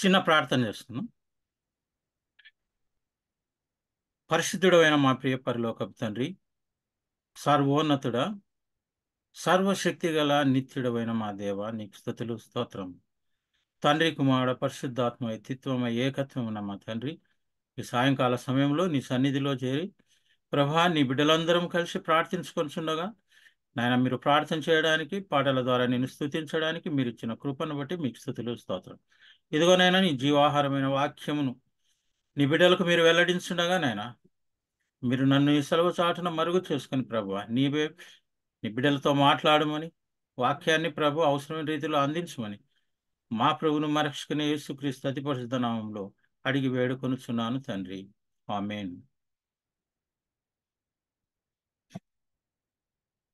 చిన్న ప్రార్థన చేస్తున్నాం. పరిశుద్ధుడైన మా ప్రియ పరలోకపు తండ్రి, సర్వోన్నతుడ, సర్వశక్తి గల నిత్యుడమైన మా దేవ, నీకు స్తుతులు స్తోత్రం. తండ్రి, కుమారుడ, పరిశుద్ధాత్మ వ్యక్తిత్వమ ఏకత్వమున మా తండ్రి, ఈ సాయంకాల సమయంలో నీ సన్నిధిలో చేరి ప్రభా, నీ బిడ్డలందరం కలిసి ప్రార్థించుకొనిచుండగా నాయన, మీరు ప్రార్థన చేయడానికి, పాటల ద్వారా నేను స్తుతించడానికి మీరు ఇచ్చిన కృపను బట్టి మీకు స్తుతులు స్తోత్రం. ఇదిగోనైనా నీ జీవాహారమైన వాక్యమును నీ బిడ్డలకు మీరు వెల్లడించుండగా నాయన, మీరు నన్ను ఈ సెలవు చాటున మరుగు చేసుకుని ప్రభు నీ బిడ్డలతో మాట్లాడమని, వాక్యాన్ని ప్రభు అవసరమైన రీతిలో అందించమని మా ప్రభువును మరక్షకుని యేసుక్రీస్తు అతి పరిశుద్ధ నామంలో అడిగి వేడుకొనుచున్నాను తండ్రి. ఆమేన్.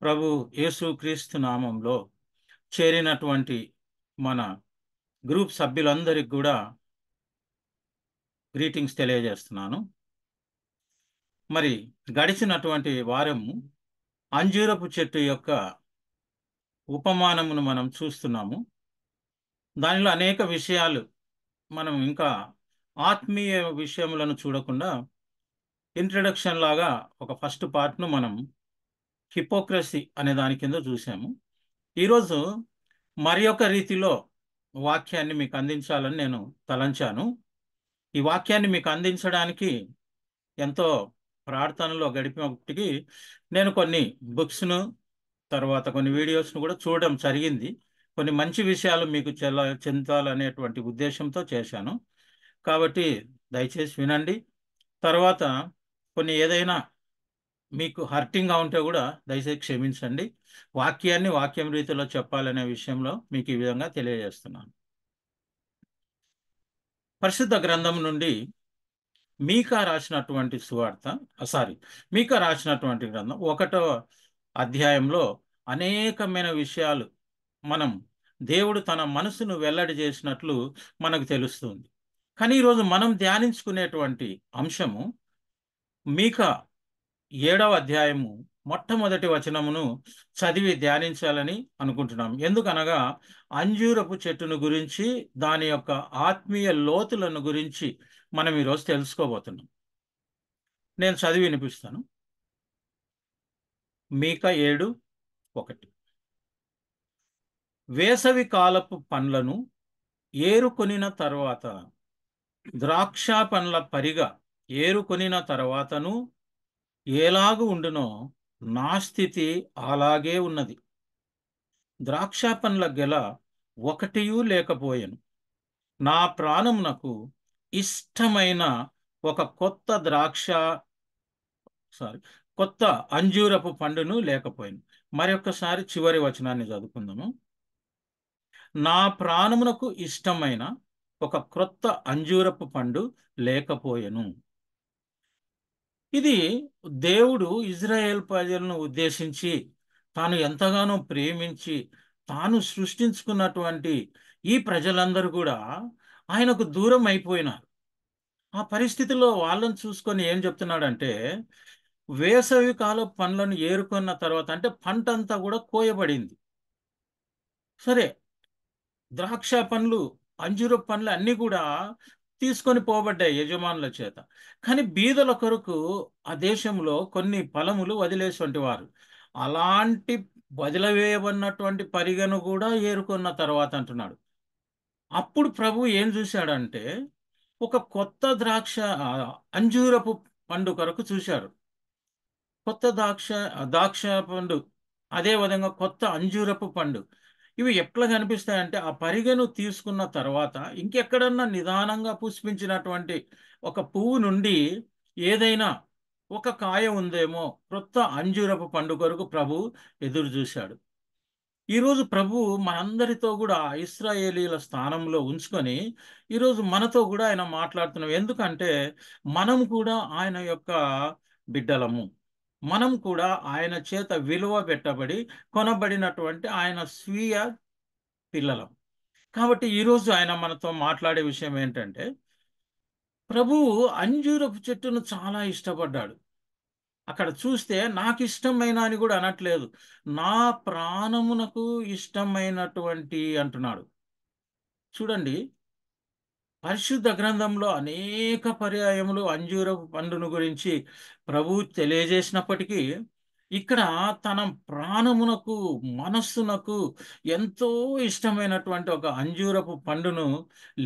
ప్రభు యేసుక్రీస్తు నామంలో చేరినటువంటి మన గ్రూప్ సభ్యులందరికీ కూడా గ్రీటింగ్స్ తెలియజేస్తున్నాను. మరి గడిచినటువంటి వారము అంజూరపు చెట్టు యొక్క ఉపమానమును మనం చూస్తున్నాము. దానిలో అనేక విషయాలు మనం ఇంకా ఆత్మీయ విషయములను చూడకుండా ఇంట్రడక్షన్ లాగా ఒక ఫస్ట్ పార్ట్ను మనం హిపోక్రసీ అనే దాని కింద చూసాము. ఈరోజు మరి ఒక రీతిలో వాక్యాన్ని మీకు అందించాలని నేను తలంచాను. ఈ వాక్యాన్ని మీకు అందించడానికి ఎంతో ప్రార్థనలో గడిపినప్పటికీ నేను కొన్ని బుక్స్ను, తర్వాత కొన్ని వీడియోస్ను కూడా చూడడం జరిగింది. కొన్ని మంచి విషయాలు మీకు చెందాలనేటువంటి ఉద్దేశంతో చేశాను. కాబట్టి దయచేసి వినండి. తర్వాత కొన్ని ఏదైనా మీకు హర్టింగ్గా ఉంటే కూడా దయచేసి క్షమించండి. వాక్యాన్ని వాక్యం రీతిలో చెప్పాలనే విషయంలో మీకు ఈ విధంగా తెలియజేస్తున్నాను. పరిశుద్ధ గ్రంథం నుండి మీకా రాసినటువంటి మీకా రాసినటువంటి గ్రంథం 1వ అధ్యాయంలో అనేకమైన విషయాలు మనం దేవుడు తన మనసును వెల్లడి చేసినట్లు మనకు తెలుస్తుంది. కానీ ఈరోజు మనం ధ్యానించుకునేటువంటి అంశము మీకా 7వ అధ్యాయము మొట్టమొదటి వచనమును చదివి ధ్యానించాలని అనుకుంటున్నాం. ఎందుకనగా అంజూరపు చెట్టును గురించి, దాని యొక్క ఆత్మీయ లోతులను గురించి మనం ఈరోజు తెలుసుకోబోతున్నాం. నేను చదివి వినిపిస్తాను. మీకా 7:1. వేసవి కాలపు పండ్లను ఏరుకొనిన తర్వాత, ద్రాక్ష పండ్ల పరిగ ఏరుకొనిన తర్వాతను ఎలాగు ఉండునో నా స్థితి అలాగే ఉన్నది. ద్రాక్ష పండ్ల గెల ఒకటియూ లేకపోయెను. నా ప్రాణమునకు ఇష్టమైన ఒక కొత్త అంజూరపు పండును లేకపోయాను. మరొకసారి చివరి వచనాన్ని చదువుకుందాము. నా ప్రాణమునకు ఇష్టమైన ఒక క్రొత్త అంజూరపు పండు లేకపోయెను. ఇది దేవుడు ఇజ్రాయేల్ ప్రజలను ఉద్దేశించి తాను ఎంతగానో ప్రేమించి తాను సృష్టించుకున్నటువంటి ఈ ప్రజలందరూ కూడా ఆయనకు దూరం అయిపోయినారు. ఆ పరిస్థితిలో వాళ్ళని చూసుకొని ఏం చెప్తున్నాడంటే, వేసవి కాల పండ్లను ఏరుకున్న తర్వాత, అంటే పంట అంతా కూడా కోయబడింది. సరే, ద్రాక్ష పండ్లు, అంజూర పండ్లు అన్నీ కూడా తీసుకొని పోబడ్డాయి యజమానుల చేత. కానీ బీదల కొరకు ఆ దేశంలో కొన్ని ఫలములు వదిలేటువంటి వారు, అలాంటి వదిలివేయబడినటువంటి పరిగను కూడా ఏరుకున్న తర్వాత అంటున్నాడు. అప్పుడు ప్రభు ఏం చూశాడంటే, ఒక కొత్త అంజూరపు పండు కొరకు చూశాడు. కొత్త ద్రాక్ష పండు, అదే విధంగా కొత్త అంజూరపు పండు, ఇవి ఎట్లా కనిపిస్తాయంటే, ఆ పరిగెను తీసుకున్న తర్వాత ఇంకెక్కడన్నా నిదానంగా పుష్పించినటువంటి ఒక పువ్వు నుండి ఏదైనా ఒక కాయ ఉందేమో, క్రొత్త అంజూరపు పండు కొరకు ప్రభు ఎదురు చూశాడు. ఈరోజు ప్రభు మనందరితో కూడా ఇశ్రాయేలీల స్థానంలో ఉంచుకొని ఈరోజు మనతో కూడా ఆయన మాట్లాడుతున్నాం. ఎందుకంటే మనం కూడా ఆయన యొక్క బిడ్డలము. మనం కూడా ఆయన చేత విలువ పెట్టబడి కొనబడినటువంటి ఆయన స్వీయ పిల్లలం. కాబట్టి ఈరోజు ఆయన మనతో మాట్లాడే విషయం ఏంటంటే, ప్రభువు అంజూరపు చెట్టును చాలా ఇష్టపడ్డాడు. అక్కడ చూస్తే నాకు ఇష్టమైన అని కూడా అనట్లేదు, నా ప్రాణమునకు ఇష్టమైనటువంటి అంటున్నాడు. చూడండి, పరిశుద్ధ గ్రంథంలో అనేక పర్యాయములు అంజూరపు పండును గురించి ప్రభు తెలియజేసినప్పటికీ ఇక్కడ తన ప్రాణమునకు మనస్సునకు ఎంతో ఇష్టమైనటువంటి ఒక అంజూరపు పండును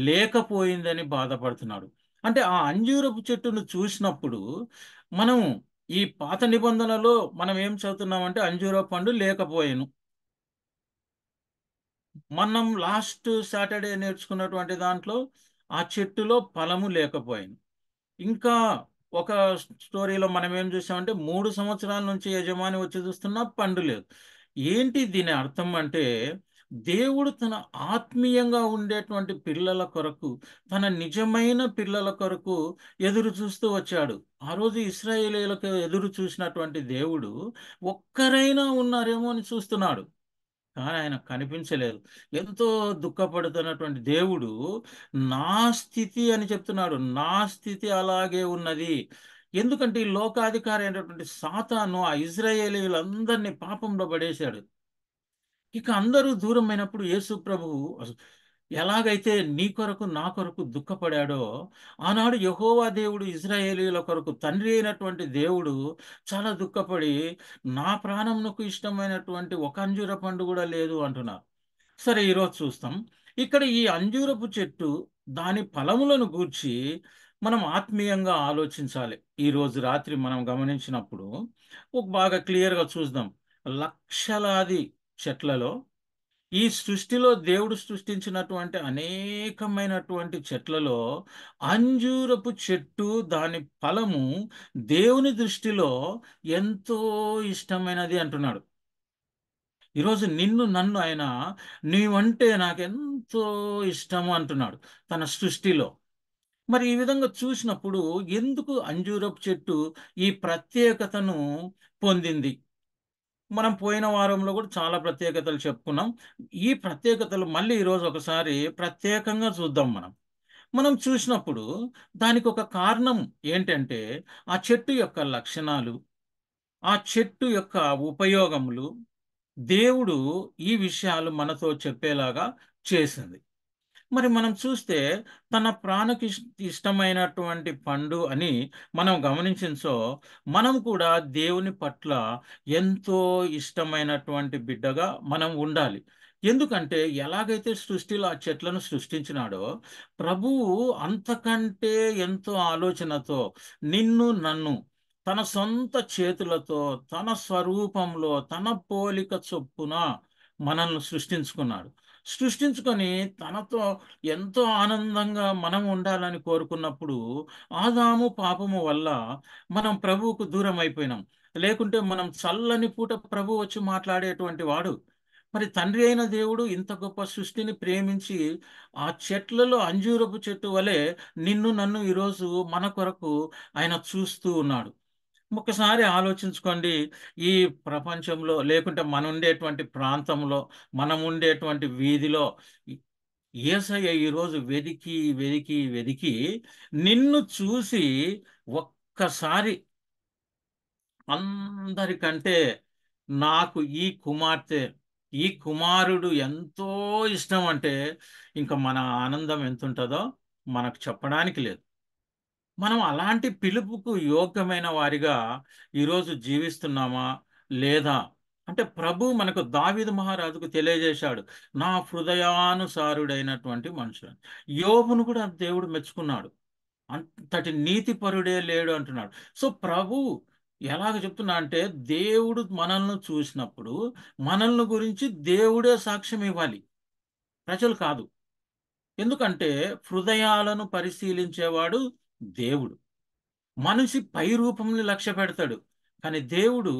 లేకపోయిందని బాధపడుతున్నాడు. అంటే ఆ అంజూరపు చెట్టును చూసినప్పుడు మనం ఈ పాత నిబంధనలో మనం ఏం చదువుతున్నామంటే అంజూరపు పండు లేకపోయాను. మనం లాస్ట్ సాటర్డే నేర్చుకున్నటువంటి దాంట్లో ఆ చెట్టులో ఫలము లేకపోయింది. ఇంకా ఒక స్టోరీలో మనం ఏం చూసామంటే 3 సంవత్సరాల నుంచి యజమాని వచ్చి చూస్తున్నా పండు లేదు. ఏంటి దీని అర్థం అంటే దేవుడు తన ఆత్మీయంగా ఉండేటువంటి పిల్లల కొరకు, తన నిజమైన పిల్లల కొరకు ఎదురు చూస్తూ వచ్చాడు. ఆ రోజు ఇశ్రాయేలీయులకు ఎదురు చూసినటువంటి దేవుడు ఒక్కరైనా ఉన్నారేమో అని చూస్తున్నాడు. కానీ ఆయన కనిపించలేదు. ఎంతో దుఃఖపడుతున్నటువంటి దేవుడు నా స్థితి అని చెప్తున్నాడు. నా స్థితి అలాగే ఉన్నది. ఎందుకంటే ఈ లోకాధికారి అయినటువంటి సాతాను ఆ ఇజ్రాయేలీయులందరినీ పాపంలో పడేశాడు. ఇక అందరూ దూరమైనప్పుడు యేసు ప్రభువు ఎలాగైతే నీ కొరకు నా కొరకు దుఃఖపడాడో, ఆనాడు యెహోవా దేవుడు ఇజ్రాయేలీయుల కొరకు తండ్రి అయినటువంటి దేవుడు చాలా దుఃఖపడి నా ప్రాణమునకు ఇష్టమైనటువంటి ఒక అంజూర పండు కూడా లేదు అంటున్నారు. సరే, ఈరోజు చూస్తాం. ఇక్కడ ఈ అంజూరపు చెట్టు దాని ఫలములను గూర్చి మనం ఆత్మీయంగా ఆలోచించాలి. ఈ రోజు రాత్రి మనం గమనించినప్పుడు ఒక బాగా క్లియర్గా చూద్దాం. లక్షలాది చెట్లలో ఈ సృష్టిలో దేవుడు సృష్టించినటువంటి అనేకమైనటువంటి చెట్లలో అంజూరపు చెట్టు దాని ఫలము దేవుని దృష్టిలో ఎంతో ఇష్టమైనది అంటున్నాడు. ఈరోజు నిన్ను నన్ను ఆయన నీవంటే నాకెంతో ఇష్టము అంటున్నాడు తన సృష్టిలో. మరి ఈ విధంగా చూసినప్పుడు ఎందుకు అంజూరపు చెట్టు ఈ ప్రత్యేకతను పొందింది? మనం పోయిన వారంలో కూడా చాలా ప్రత్యేకతలు చెప్పుకున్నాం. ఈ ప్రత్యేకతలు మళ్ళీ ఈరోజు ఒకసారి ప్రత్యేకంగా చూద్దాం మనం. మనం చూసినప్పుడు దానికి ఒక కారణం ఏంటంటే ఆ చెట్టు యొక్క లక్షణాలు, ఆ చెట్టు యొక్క ఉపయోగములు దేవుడు ఈ విషయాలు మనతో చెప్పేలాగా చేసింది. మరి మనం చూస్తే తన ప్రాణకి ఇష్టమైనటువంటి పండు అని మనం గమనించించో మనం కూడా దేవుని పట్ల ఎంతో ఇష్టమైనటువంటి బిడ్డగా మనం ఉండాలి. ఎందుకంటే ఎలాగైతే సృష్టిలో ఆ చెట్లను సృష్టించినాడో ప్రభువు అంతకంటే ఎంతో ఆలోచనతో నిన్ను నన్ను తన సొంత చేతులతో తన స్వరూపంలో తన పోలిక చొప్పున మనల్ని సృష్టించుకున్నాడు. సృష్టించుకొని తనతో ఎంతో ఆనందంగా మనం ఉండాలని కోరుకున్నప్పుడు ఆదాము పాపము వల్ల మనం ప్రభువుకు దూరం అయిపోయినాం. లేకుంటే మనం చల్లని పూట ప్రభు వచ్చి మాట్లాడేటువంటి వాడు. మరి తండ్రి అయిన దేవుడు ఇంత గొప్ప సృష్టిని ప్రేమించి ఆ చెట్లలో అంజూరపు చెట్టు వలె నిన్ను నన్ను ఈరోజు మన కొరకు ఆయన చూస్తూ ఉన్నాడు. ఒక్కసారి ఆలోచించుకోండి. ఈ ప్రపంచంలో లేకుంటే మనం ఉండేటువంటి ప్రాంతంలో మనం ఉండేటువంటి వీధిలో యేసయ్య ఈరోజు వెదికి వెదికి వెదికి నిన్ను చూసి ఒక్కసారి అందరికంటే నాకు ఈ కుమార్తె ఈ కుమారుడు ఎంతో ఇష్టం అంటే ఇంకా మన ఆనందం ఎంత ఉంటుందో మనకు చెప్పడానికి లేదు. మనం అలాంటి పిలుపుకు యోగ్యమైన వారిగా ఈరోజు జీవిస్తున్నామా లేదా అంటే ప్రభు మనకు దావీదు మహారాజుకు తెలియజేశాడు, నా హృదయానుసారుడైనటువంటి మనుషుడు. యోబును కూడా దేవుడు మెచ్చుకున్నాడు. అంతటి నీతిపరుడే లేడు అంటున్నాడు. సో ప్రభు ఎలాగ చెప్తున్నా అంటే దేవుడు మనల్ని చూసినప్పుడు మనల్ని గురించి దేవుడే సాక్ష్యం ఇవ్వాలి, ప్రజలు కాదు. ఎందుకంటే హృదయాలను పరిశీలించేవాడు దేవుడు. మనిషి పై రూపంని లక్ష్య పెడతాడు, కానీ దేవుడు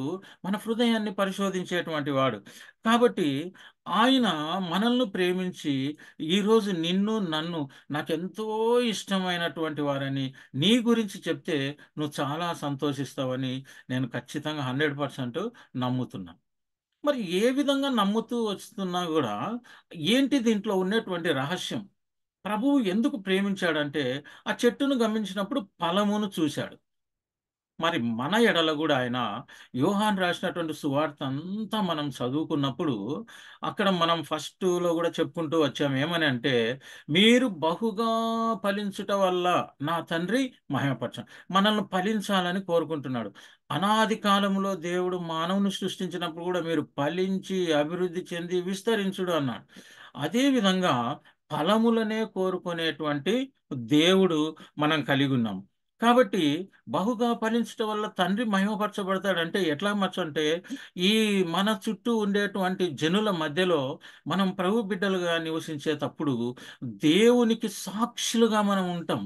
మన హృదయాన్ని పరిశోధించేటువంటి వాడు. కాబట్టి ఆయన మనల్ని ప్రేమించి ఈరోజు నిన్ను నన్ను నాకెంతో ఇష్టమైనటువంటి వారని నీ గురించి చెప్తే నువ్వు చాలా సంతోషిస్తావని నేను ఖచ్చితంగా 100% నమ్ముతున్నా. మరి ఏ విధంగా నమ్ముతూ వస్తున్నా కూడా ఏంటి దీంట్లో ఉన్నటువంటి రహస్యం? ప్రభువు ఎందుకు ప్రేమించాడంటే ఆ చెట్టును గమనించినప్పుడు ఫలమును చూశాడు. మరి మన ఎడల కూడా ఆయన యోహాన్ రాసినటువంటి సువార్త అంతా మనం చదువుకున్నప్పుడు అక్కడ మనం ఫస్ట్లో కూడా చెప్పుకుంటూ వచ్చాము ఏమని అంటే, మీరు బహుగా ఫలించుట వల్ల నా తండ్రి మహిమపరచ మనల్ని ఫలించాలని కోరుకుంటున్నాడు. అనాది కాలంలో దేవుడు మానవుని సృష్టించినప్పుడు కూడా మీరు ఫలించి అభివృద్ధి చెంది విస్తరించుడు అన్నాడు. అదే విధంగా ఫలములనే కోరుకునేటువంటి దేవుడు మనం కలిగి ఉన్నాం. కాబట్టి బహుగా ఫలించటం వల్ల తండ్రి మహిమపరచబడతాడంటే ఎట్లా అంటే ఈ మన చుట్టూ ఉండేటువంటి జనుల మధ్యలో మనం ప్రభు బిడ్డలుగా నివసించేటప్పుడు దేవునికి సాక్షులుగా మనం ఉంటాం.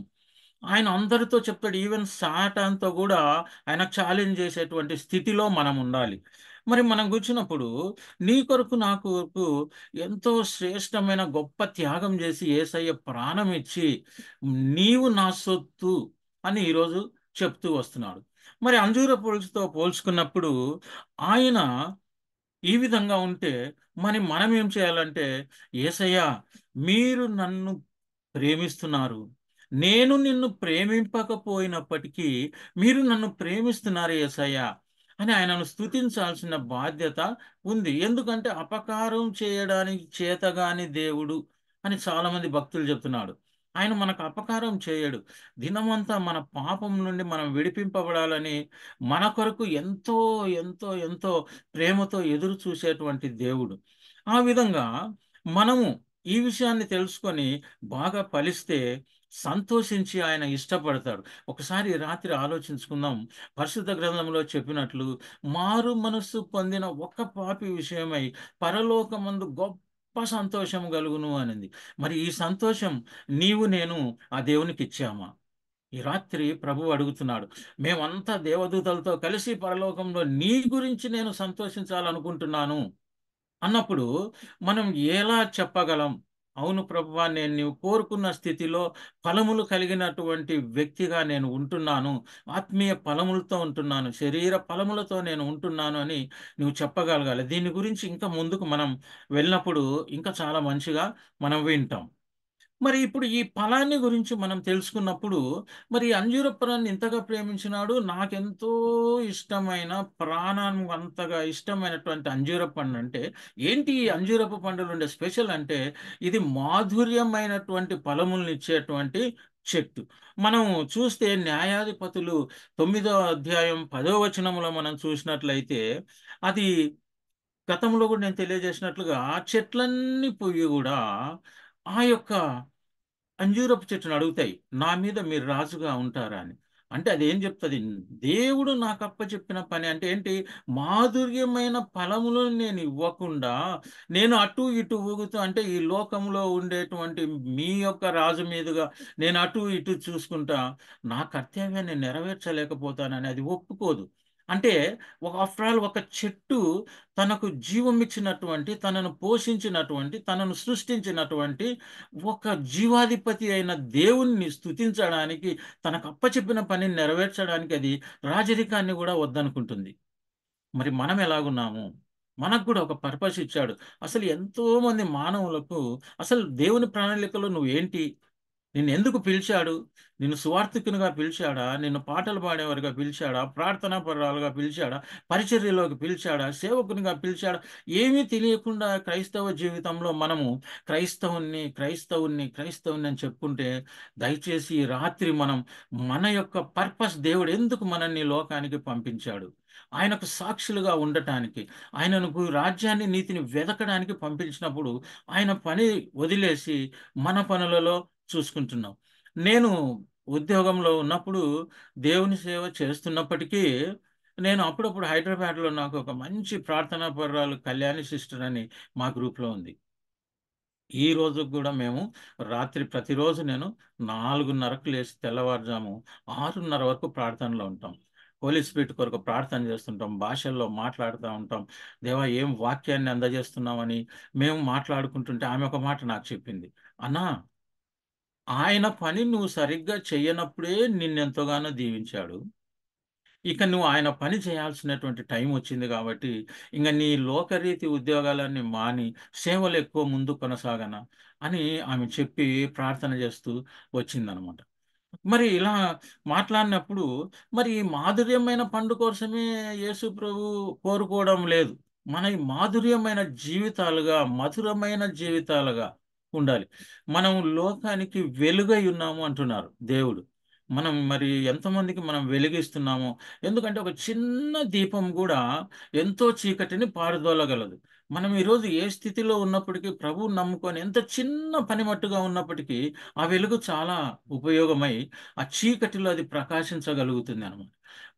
ఆయన అందరితో చెప్తాడు. ఈవెన్ సాటాన్‌తో కూడా ఆయన ఛాలెంజ్ చేసేటువంటి స్థితిలో మనం ఉండాలి. మరి మనం కూర్చున్నప్పుడు నీ కొరకు నా కొరకు ఎంతో శ్రేష్టమైన గొప్ప త్యాగం చేసి యేసయ్య ప్రాణం ఇచ్చి నీవు నా సొత్తు అని ఈరోజు చెప్తూ వస్తున్నాడు. మరి అంజూర పులుసుతో పోల్చుకున్నప్పుడు ఆయన ఈ విధంగా ఉంటే మరి మనం ఏం చేయాలంటే, యేసయ్యా మీరు నన్ను ప్రేమిస్తున్నారు. నేను నిన్ను ప్రేమింపకపోయినప్పటికీ మీరు నన్ను ప్రేమిస్తున్నారు యేసయ్యా అని ఆయనను స్తుతించాల్సిన బాధ్యత ఉంది. ఎందుకంటే అపకారం చేయడానికి చేతగాని దేవుడు అని చాలామంది భక్తులు చెప్తున్నాడు. ఆయన మనకు అపకారం చేయడు. దినమంతా మన పాపం నుండి మనం విడిపింపబడాలని మన కొరకు ఎంతో ఎంతో ఎంతో ప్రేమతో ఎదురు చూసేటువంటి దేవుడు. ఆ విధంగా మనము ఈ విషయాన్ని తెలుసుకొని బాగా ఫలిస్తే సంతోషించి ఆయన ఇష్టపడతాడు. ఒకసారి రాత్రి ఆలోచించుకుందాం. పరిశుద్ధ గ్రంథంలో చెప్పినట్లు మారు మనస్సు పొందిన ఒక్క పాపి విషయమై పరలోకమందు గొప్ప సంతోషం కలుగును అనింది. మరి ఈ సంతోషం నీవు నేను ఆ దేవునికి ఇచ్చామా? ఈ రాత్రి ప్రభువు అడుగుతున్నాడు. మేమంతా దేవదూతలతో కలిసి పరలోకంలో నీ గురించి నేను సంతోషించాలనుకుంటున్నాను అన్నప్పుడు మనం ఎలా చెప్పగలం? అవును ప్రభువా, నేను నీవు కోరుకున్న స్థితిలో ఫలములు కలిగినటువంటి వ్యక్తిగా నేను ఉంటున్నాను. ఆత్మీయ ఫలములతో ఉంటున్నాను. శరీర ఫలములతో నేను ఉంటున్నాను అని నువ్వు చెప్పగలగాలి. దీని గురించి ఇంకా ముందుకు మనం వెళ్ళినప్పుడు ఇంకా చాలా మంచిగా మనం వింటాం. మరి ఇప్పుడు ఈ ఫలాన్ని గురించి మనం తెలుసుకున్నప్పుడు, మరి ఈ అంజూరపు ఫలాన్ని ఇంతగా ప్రేమించినాడు. నాకెంతో ఇష్టమైన ప్రాణం అంతగా ఇష్టమైనటువంటి అంజూరపు పండు అంటే ఏంటి? ఈ అంజూరపు పండులో ఉండే స్పెషల్ అంటే ఇది మాధుర్యమైనటువంటి ఫలములను ఇచ్చేటువంటి చెట్టు. మనం చూస్తే న్యాయాధిపతులు 9వ అధ్యాయం 10వ వచనంలో మనం చూసినట్లయితే అది గతంలో కూడా నేను తెలియజేసినట్లుగా ఆ చెట్లన్నీ పోయి కూడా ఆ యొక్క అంజూరపు చెట్టుని అడుగుతాయి. నా మీద మీరు రాజుగా ఉంటారా అని. అంటే అదేం చెప్తది? దేవుడు నాకు అప్పచెప్పిన పని అంటే ఏంటి? మాధుర్యమైన ఫలములను నేను ఇవ్వకుండా, నేను అటు ఇటు ఊగుతూ అంటే ఈ లోకంలో ఉండేటువంటి మీ యొక్క రాజు మీదుగా నేను అటు ఇటు చూసుకుంటా, నా కర్తవ్యాన్ని నెరవేర్చలేకపోతానని అది ఒప్పుకోదు. అంటే ఆఫ్టర్ ఆల్ ఒక చెట్టు తనకు జీవం ఇచ్చినటువంటి, తనను పోషించినటువంటి, తనను సృష్టించినటువంటి ఒక జీవాధిపతి అయిన దేవుణ్ణి స్తుతించడానికి, తనకు అప్పచెప్పిన పనిని నెరవేర్చడానికి అది రాజరికాన్ని కూడా వద్దనుకుంటుంది. మరి మనం ఎలాగున్నాము? మనకు కూడా ఒక పర్పస్ ఇచ్చాడు. అసలు ఎంతో మంది మానవులకు అసలు దేవుని ప్రణాళికలో నువ్వేంటి? నిన్నెందుకు పిలిచాడు? నిన్ను సువార్థికునిగా పిలిచాడా? నిన్ను పాటలు పాడేవారుగా పిలిచాడా? ప్రార్థనా పరురాలుగా పిలిచాడా? పరిచర్యలోకి పిలిచాడా? సేవకునిగా పిలిచాడా? ఏమీ తెలియకుండా క్రైస్తవ జీవితంలో మనము క్రైస్తవుణ్ణి, క్రైస్తవుణ్ణి, క్రైస్తవుణ్ణి అని చెప్పుకుంటే, దయచేసి ఈ రాత్రి మనం మన యొక్క పర్పస్, దేవుడు ఎందుకు మనల్ని ఈ లోకానికి పంపించాడు? ఆయనకు సాక్షులుగా ఉండటానికి, ఆయనను రాజ్యాన్ని, నీతిని వెదకడానికి పంపించినప్పుడు ఆయన పని వదిలేసి మన పనులలో చూసుకుంటున్నాం. నేను ఉద్యోగంలో ఉన్నప్పుడు దేవుని సేవ చేస్తున్నప్పటికీ నేను అప్పుడప్పుడు హైదరాబాద్‌లో నాకు ఒక మంచి ప్రార్థనా పరురాలు కళ్యాణి సిస్టర్ అని మా గ్రూప్‌లో ఉంది. ఈ రోజుకి గూడా మేము రాత్రి ప్రతిరోజు నేను 4:30కు లేసి తెల్లవారుజాము 6:30 వరకు ప్రార్థనలో ఉంటాం. హోలీ స్పిరిట్ కొరకు ప్రార్థన చేస్తుంటాం. భాషల్లో మాట్లాడుతా ఉంటాం. దేవా, ఏం వాక్యాన్ని అందజేస్తున్నావని మేము మాట్లాడుకుంటుంటే ఆమె ఒక మాట నాకు చెప్పింది. అన్నా, ఆయన పని నువ్వు సరిగ్గా చెయ్యనప్పుడే నిన్నెంతగానో దీవించాడు. ఇక నువ్వు ఆయన పని చేయాల్సినటువంటి టైం వచ్చింది కాబట్టి, ఇంక నీ లోకరీతి ఉద్యోగాలన్నీ మాని, సేవలు ఎక్కువ ముందు కొనసాగనా అని ఆమె చెప్పి ప్రార్థన చేస్తూ వచ్చిందనమాట. మరి ఇలా మాట్లాడినప్పుడు మరి ఈ మాధుర్యమైన పండు కోసమే యేసు ప్రభు కోరుకోవడం లేదు. మన ఈ మాధుర్యమైన జీవితాలుగా, మధురమైన జీవితాలుగా ఉండాలి. మనం లోకానికి వెలుగై ఉన్నాము అంటున్నారు దేవుడు. మనం మరి ఎంతమందికి మనం వెలిగిస్తున్నాము? ఎందుకంటే ఒక చిన్న దీపం కూడా ఎంతో చీకటిని పారదోలగలదు. మనం ఈరోజు ఏ స్థితిలో ఉన్నప్పటికీ ప్రభువుని నమ్ముకొని ఎంత చిన్న పనిమట్టుగా ఉన్నప్పటికీ ఆ వెలుగు చాలా ఉపయోగమై ఆ చీకటిలో అది ప్రకాశించగలుగుతుంది అనమాట.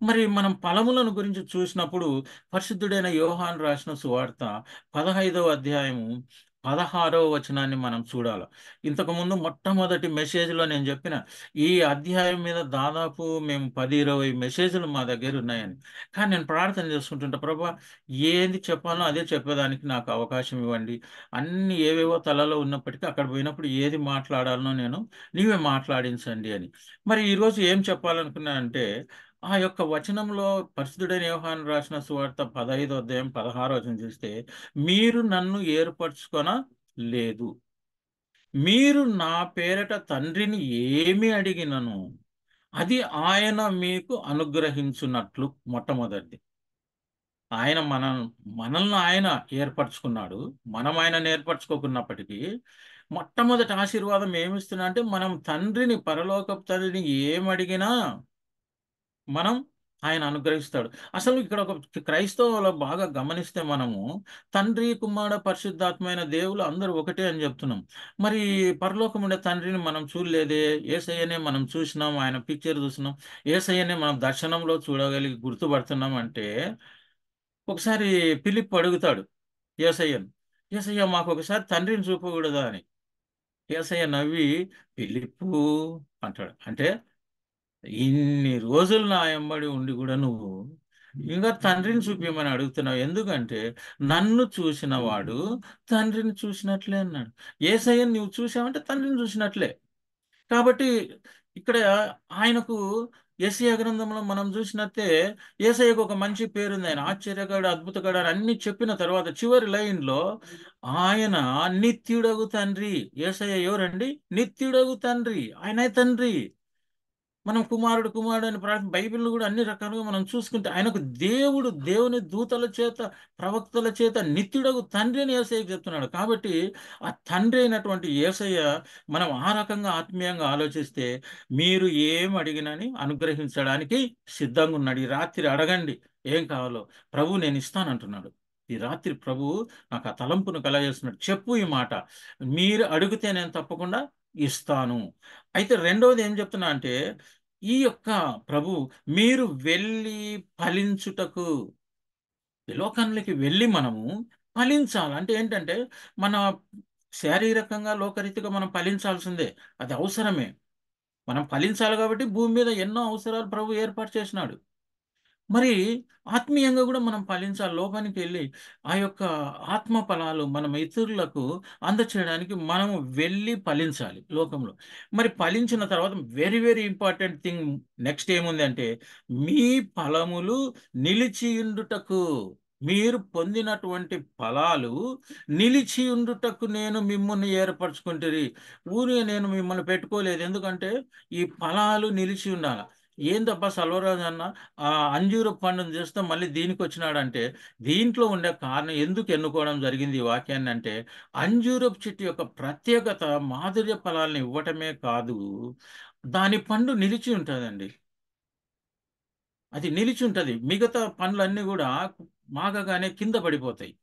మరి మనం ఫలములను గురించి చూసినప్పుడు పరిశుద్ధుడైన యోహాను రాసిన సువార్త 15వ అధ్యాయము 16వ వచనాన్ని మనం చూడాలి. ఇంతకుముందు మొట్టమొదటి మెసేజ్లో నేను చెప్పిన ఈ అధ్యాయం మీద దాదాపు మేము 10-20 మెసేజ్లు మా దగ్గర ఉన్నాయని. కానీ నేను ప్రార్థన చేసుకుంటుంటా, ప్రభా ఏది చెప్పాలో అదే చెప్పేదానికి నాకు అవకాశం ఇవ్వండి. అన్ని ఏవేవో తలలో ఉన్నప్పటికీ అక్కడ పోయినప్పుడు ఏది మాట్లాడాలనో నేను నీవే మాట్లాడించండి అని. మరి ఈరోజు ఏం చెప్పాలనుకున్నానంటే ఆ యొక్క వచనంలో పరిశుద్ధుడైన యోహాను రాసిన సువార్త 15వ అధ్యాయం 16వ వచనం చూస్తే, మీరు నన్ను ఏర్పరచుకొన లేదు, మీరు నా పేరట తండ్రిని ఏమి అడిగినను అది ఆయన మీకు అనుగ్రహించున్నట్లు. మొట్టమొదటిది ఆయన మనల్ని ఆయన ఏర్పరచుకున్నాడు. మనం ఆయనను ఏర్పరచుకోకున్నప్పటికీ మొట్టమొదటి ఆశీర్వాదం ఏమిస్తున్నా అంటే మనం తండ్రిని, పరలోకపు తండ్రిని ఏమడిగినా మనం ఆయన అనుగ్రహిస్తాడు. అసలు ఇక్కడ ఒక క్రైస్తవులు బాగా గమనిస్తే మనము తండ్రి, కుమార, పరిశుద్ధాత్మైన దేవులు అందరూ ఒకటే అని చెప్తున్నాం. మరి పరలోకం ఉండే తండ్రిని మనం చూడలేదే, యేసయ్యనే మనం చూసినాం, ఆయన పిక్చర్ చూసినాం, యేసయ్యనే మనం దర్శనంలో చూడగలిగి గుర్తుపడుతున్నాం అంటే ఒకసారి ఫిలిప్ అడుగుతాడు యేసయ్యను, యేసయ్య మాకు ఒకసారి తండ్రిని చూపకూడదా అని. యేసయ్య నవ్వి ఫిలిప్పు అంటాడు. అంటే ఇన్ని రోజులు నా ఎంబడి ఉండి కూడా నువ్వు ఇంకా తండ్రిని చూపించమని అడుగుతున్నావు, ఎందుకంటే నన్ను చూసిన వాడు తండ్రిని చూసినట్లే అన్నాడు. యేసయ్యని నువ్వు చూసావంటే తండ్రిని చూసినట్లే. కాబట్టి ఇక్కడ ఆయనకు యెషయా గ్రంథంలో మనం చూసినట్టే యేసయ్యకు ఒక మంచి పేరుంది. ఆయన ఆశ్చర్యగాడు, అద్భుతగాడు అని అన్ని చెప్పిన తర్వాత చివరి లైన్ లో ఆయన నిత్యుడగు తండ్రి. యేసయ్య ఎవరండి? నిత్యుడగు తండ్రి. ఆయనే తండ్రి. మనం కుమారుడు కుమారుడు అని ప్రార్థన బైబిల్ కూడా అన్ని రకాలుగా మనం చూసుకుంటే ఆయనకు దేవుడు, దేవుని దూతల చేత, ప్రవక్తల చేత నిత్యుడగు తండ్రి అని యేసయ్యకు చెప్తున్నాడు. కాబట్టి ఆ తండ్రి అయినటువంటి యేసయ్య మనం ఆ రకంగా ఆత్మీయంగా ఆలోచిస్తే మీరు ఏం అడిగినని అనుగ్రహించడానికి సిద్ధంగా ఉన్నాడు. ఈ రాత్రి అడగండి ఏం కావాలో, ప్రభు నేను ఇస్తానంటున్నాడు. ఈ రాత్రి ప్రభు నాకు ఆ తలంపును కలగజేస్తున్నాడు. చెప్పు ఈ మాట, మీరు అడిగితే నేను తప్పకుండా ఇస్తాను. అయితే రెండవది ఏం చెప్తున్నా అంటే ఈ యొక్క ప్రభు మీరు వెళ్ళి ఫలించుటకు, ఈ లోకానికి వెళ్ళి మనము ఫలించాలి. అంటే ఏంటంటే మన శారీరకంగా లోకరీతిగా మనం ఫలించాల్సిందే, అది అవసరమే. మనం ఫలించాలి కాబట్టి భూమి మీద ఎన్నో అవసరాలు ప్రభు ఏర్పాటు చేసినాడు. మరి ఆత్మీయంగా కూడా మనం ఫలించాలి. లోకానికి వెళ్ళి ఆ యొక్క ఆత్మ ఫలాలు మనం ఇతరులకు అందచేయడానికి మనము వెళ్ళి ఫలించాలి లోకంలో. మరి ఫలించిన తర్వాత very very important thing next ఏముంది అంటే మీ ఫలములు నిలిచియుండుటకు, మీరు పొందినటువంటి ఫలాలు నిలిచియుండుటకు నేను మిమ్మల్ని ఏర్పరచుకుంటుంది. ఊరికే నేను మిమ్మల్ని పెట్టుకోలేదు, ఎందుకంటే ఈ ఫలాలు నిలిచి ఉండాలి. ఏందబ్బా సల్వరాజు అన్న ఆ అంజూరు పండును చేస్తే మళ్ళీ దీనికి వచ్చినాడంటే దీంట్లో ఉండే కారణం ఎందుకు ఎన్నుకోవడం జరిగింది ఈ వాక్యాన్ని అంటే అంజూరపు చెట్టు యొక్క ప్రత్యేకత మాధుర్య ఫలాలను ఇవ్వటమే కాదు, దాని పండు నిలిచి ఉంటుందండి. అది నిలిచి ఉంటుంది. మిగతా పండ్లన్నీ కూడా మాగగానే కింద పడిపోతాయి.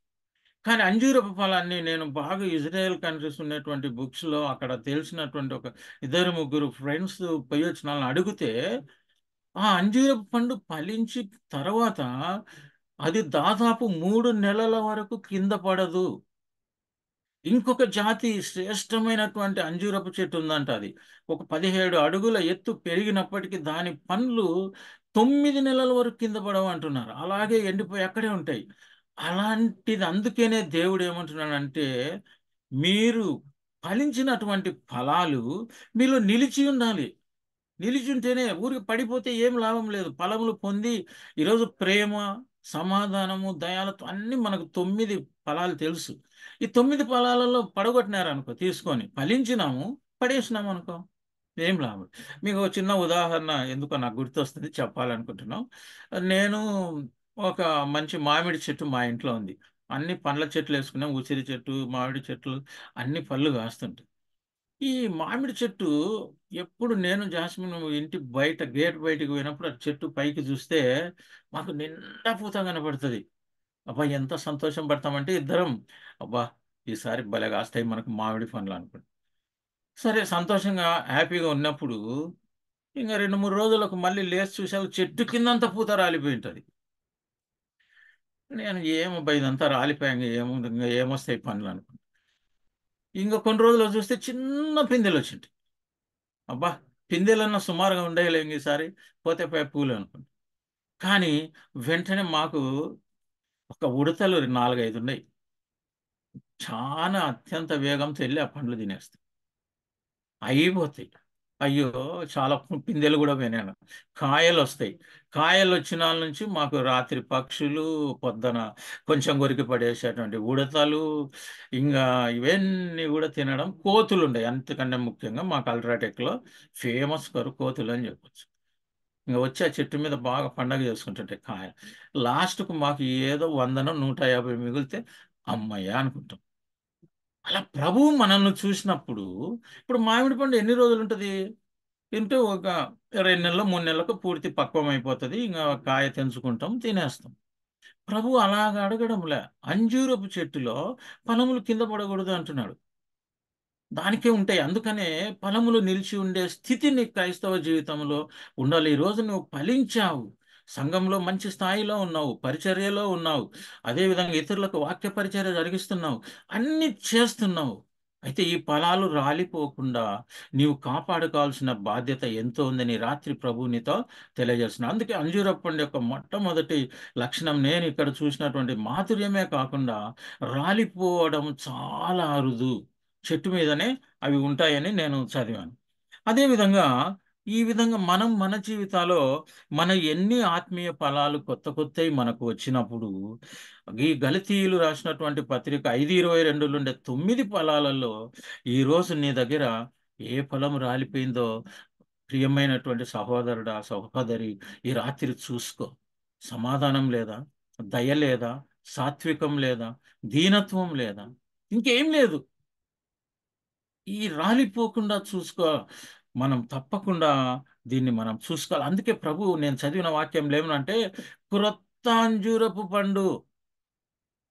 కానీ అంజూరపు ఫలాన్ని నేను బాగా ఇజ్రాయెల్ కంట్రీస్ ఉన్నటువంటి బుక్స్లో అక్కడ తెలిసినటువంటి ఒక ఇద్దరు ముగ్గురు ఫ్రెండ్స్ పోయి వచ్చిన వాళ్ళని అడిగితే ఆ అంజూరపు పండు ఫలించి తర్వాత అది దాదాపు 3 నెలల వరకు కింద పడదు. ఇంకొక జాతి శ్రేష్టమైనటువంటి అంజూరపు చెట్టు ఉందంట. అది ఒక 17 అడుగుల ఎత్తు పెరిగినప్పటికీ దాని పండ్లు 9 నెలల వరకు కింద పడవు అంటున్నారు. అలాగే ఎండిపోయి అక్కడే ఉంటాయి. అలాంటిది అందుకనే దేవుడు ఏమంటున్నాడంటే మీరు ఫలించినటువంటి ఫలాలు మీలో నిలిచి ఉండాలి. నిలిచుంటేనే ఊరికి పడిపోతే ఏం లాభం లేదు. ఫలములు పొంది ఈరోజు ప్రేమ, సమాధానము, దయాలతో అన్ని మనకు 9 ఫలాలు తెలుసు. ఈ 9 ఫలాలలో పడగొట్టినారనుకో తీసుకొని ఫలించినాము, పడేసినాము అనుకో ఏం లాభం. మీకు ఒక చిన్న ఉదాహరణ ఎందుకో నాకు గుర్తొస్తుంది చెప్పాలనుకుంటున్నాం. నేను ఒక మంచి మామిడి చెట్టు మా ఇంట్లో ఉంది. అన్ని పండ్ల చెట్లేసుకున్నాం. ఉసిరి చెట్టు, మామిడి చెట్లు అన్ని పళ్ళు కాస్తుంటాయి. ఈ మామిడి చెట్టు ఎప్పుడు నేను జాస్మిన్ ఇంటి బయట గేట్ బయటికి పోయినప్పుడు ఆ చెట్టు పైకి చూస్తే మాకు నిండా పూత కనపడుతది. అబ్బా! ఎంత సంతోషం పడతామంటే ఇద్దరం, అబ్బా! ఈసారి భలే కాస్తాయి మనకు మామిడి పండ్లు అనుకుంటాం. సరే సంతోషంగా, హ్యాపీగా ఉన్నప్పుడు ఇంక 2, 3 రోజులకు మళ్ళీ లేచి చూసావు చెట్టు కిందంతా పూత రాలిపోయుంటది. నేను ఏమబ్బా! ఇదంతా రాలిపోయంగా ఏముంది ఇంగ ఏమొస్తాయి పండ్లనుకున్నా. ఇంక కొన్ని రోజులకు చూస్తే చిన్న పిందెలొచ్చింటాయి. అబ్బా! పిందెలన్నా సుమారుగా ఉండేయిలే ఇంగ ఈసారి పోతే పోయే పూలు అనుకున్నా. కానీ వెంటనే మాకు ఒక ఉడతలు 4, 5 ఉన్నాయి. చానా అత్యంత వేగంతో ఎళ్లి ఆ పండ్లు తినేస్తాయి. అయిపోతాయి. అయ్యో! చాలా పిందెలు గూడా పోయినాయన. కాయలొస్తాయి. కాయలొచ్చినాల నుంచి మాకు రాత్రి పక్షులు, పొద్దున కొంచెం కొరికి పడేసేటువంటి ఉడతలు, ఇంగా ఇవన్నీ గూడా తినడం. కోతులుండయి. అంతకన్నా ముఖ్యంగా మాకు అల్ట్రాటెక్‌లో ఫేమస్ కోతులని జెప్పొచ్చు. ఇంగ వచ్చి ఆ చెట్టు మీద బాగా పండగ చేసుకుంటుంటాయి కాయలు. లాస్ట్‌కు మాకు ఏదో 100నో, 150 మిగిలితే హమ్మయ్య! అనుకుంటాం. అలా ప్రభువు మనల్ని చూసినప్పుడు, ఇప్పుడు మామిడి పండు ఎన్ని రోజులుంటది? తింటే ఒక 2 నెల్లో, 3 నెలలకు పూర్తి పక్వమైపోతది. ఇంగ కాయ తెంచుకుంటాం, తినేస్తాం. ప్రభువు అలాగ అడగడంలే. అంజూరపు చెట్టులో ఫలములు కింద పడకూడదు అంటున్నాడు. దానికే ఉంటాయి. అందుకనే ఫలములు నిలిచి ఉండే స్థితి నీ క్రైస్తవ జీవితంలో ఉండాలి. ఈరోజు నువ్వు ఫలించావు. సంఘంలో మంచి స్థాయిలో ఉన్నావు. పరిచర్యలో ఉన్నావు. అదేవిధంగా ఇతరులకు వాక్య పరిచర్య జరిగిస్తున్నావు. అన్నీ చేస్తున్నావు. అయితే ఈ ఫలాలు రాలిపోకుండా నీవు కాపాడుకోవాల్సిన బాధ్యత ఎంతో ఉందని రాత్రి ప్రభువు నీతో తెలియజేస్తున్నాడు. అందుకే అంజూరపు పండు యొక్క మొట్టమొదటి లక్షణం నేను ఇక్కడ చూసినటువంటి మాధుర్యమే కాకుండా రాలిపోవడం చాలా అరుదు. చెట్టు మీదనే అవి ఉంటాయని నేను చదివాను. అదే విధంగా ఈ విధంగా మనం మన జీవితాల్లో మన ఎన్ని ఆత్మీయ ఫలాలు కొత్త కొత్తయి మనకు వచ్చినప్పుడు ఈ గలతీయులు రాసినటువంటి పత్రిక 5:22 ఉండే 9 ఫలాలలో ఈరోజు నీ దగ్గర ఏ ఫలం రాలిపోయిందో ప్రియమైనటువంటి సహోదరుడా, సహోదరి ఈ రాత్రి చూసుకో. సమాధానం లేదా? దయ లేదా? సాత్వికం లేదా? దీనత్వం లేదా? ఇంకేం లేదు. ఈ రాలిపోకుండా మనం తప్పకుండా దీన్ని మనం చూసుకోవాలి. అందుకే ప్రభువు నేను చదివిన వాక్యంలో ఏమనంటే, క్రొత్త అంజూరపు పండు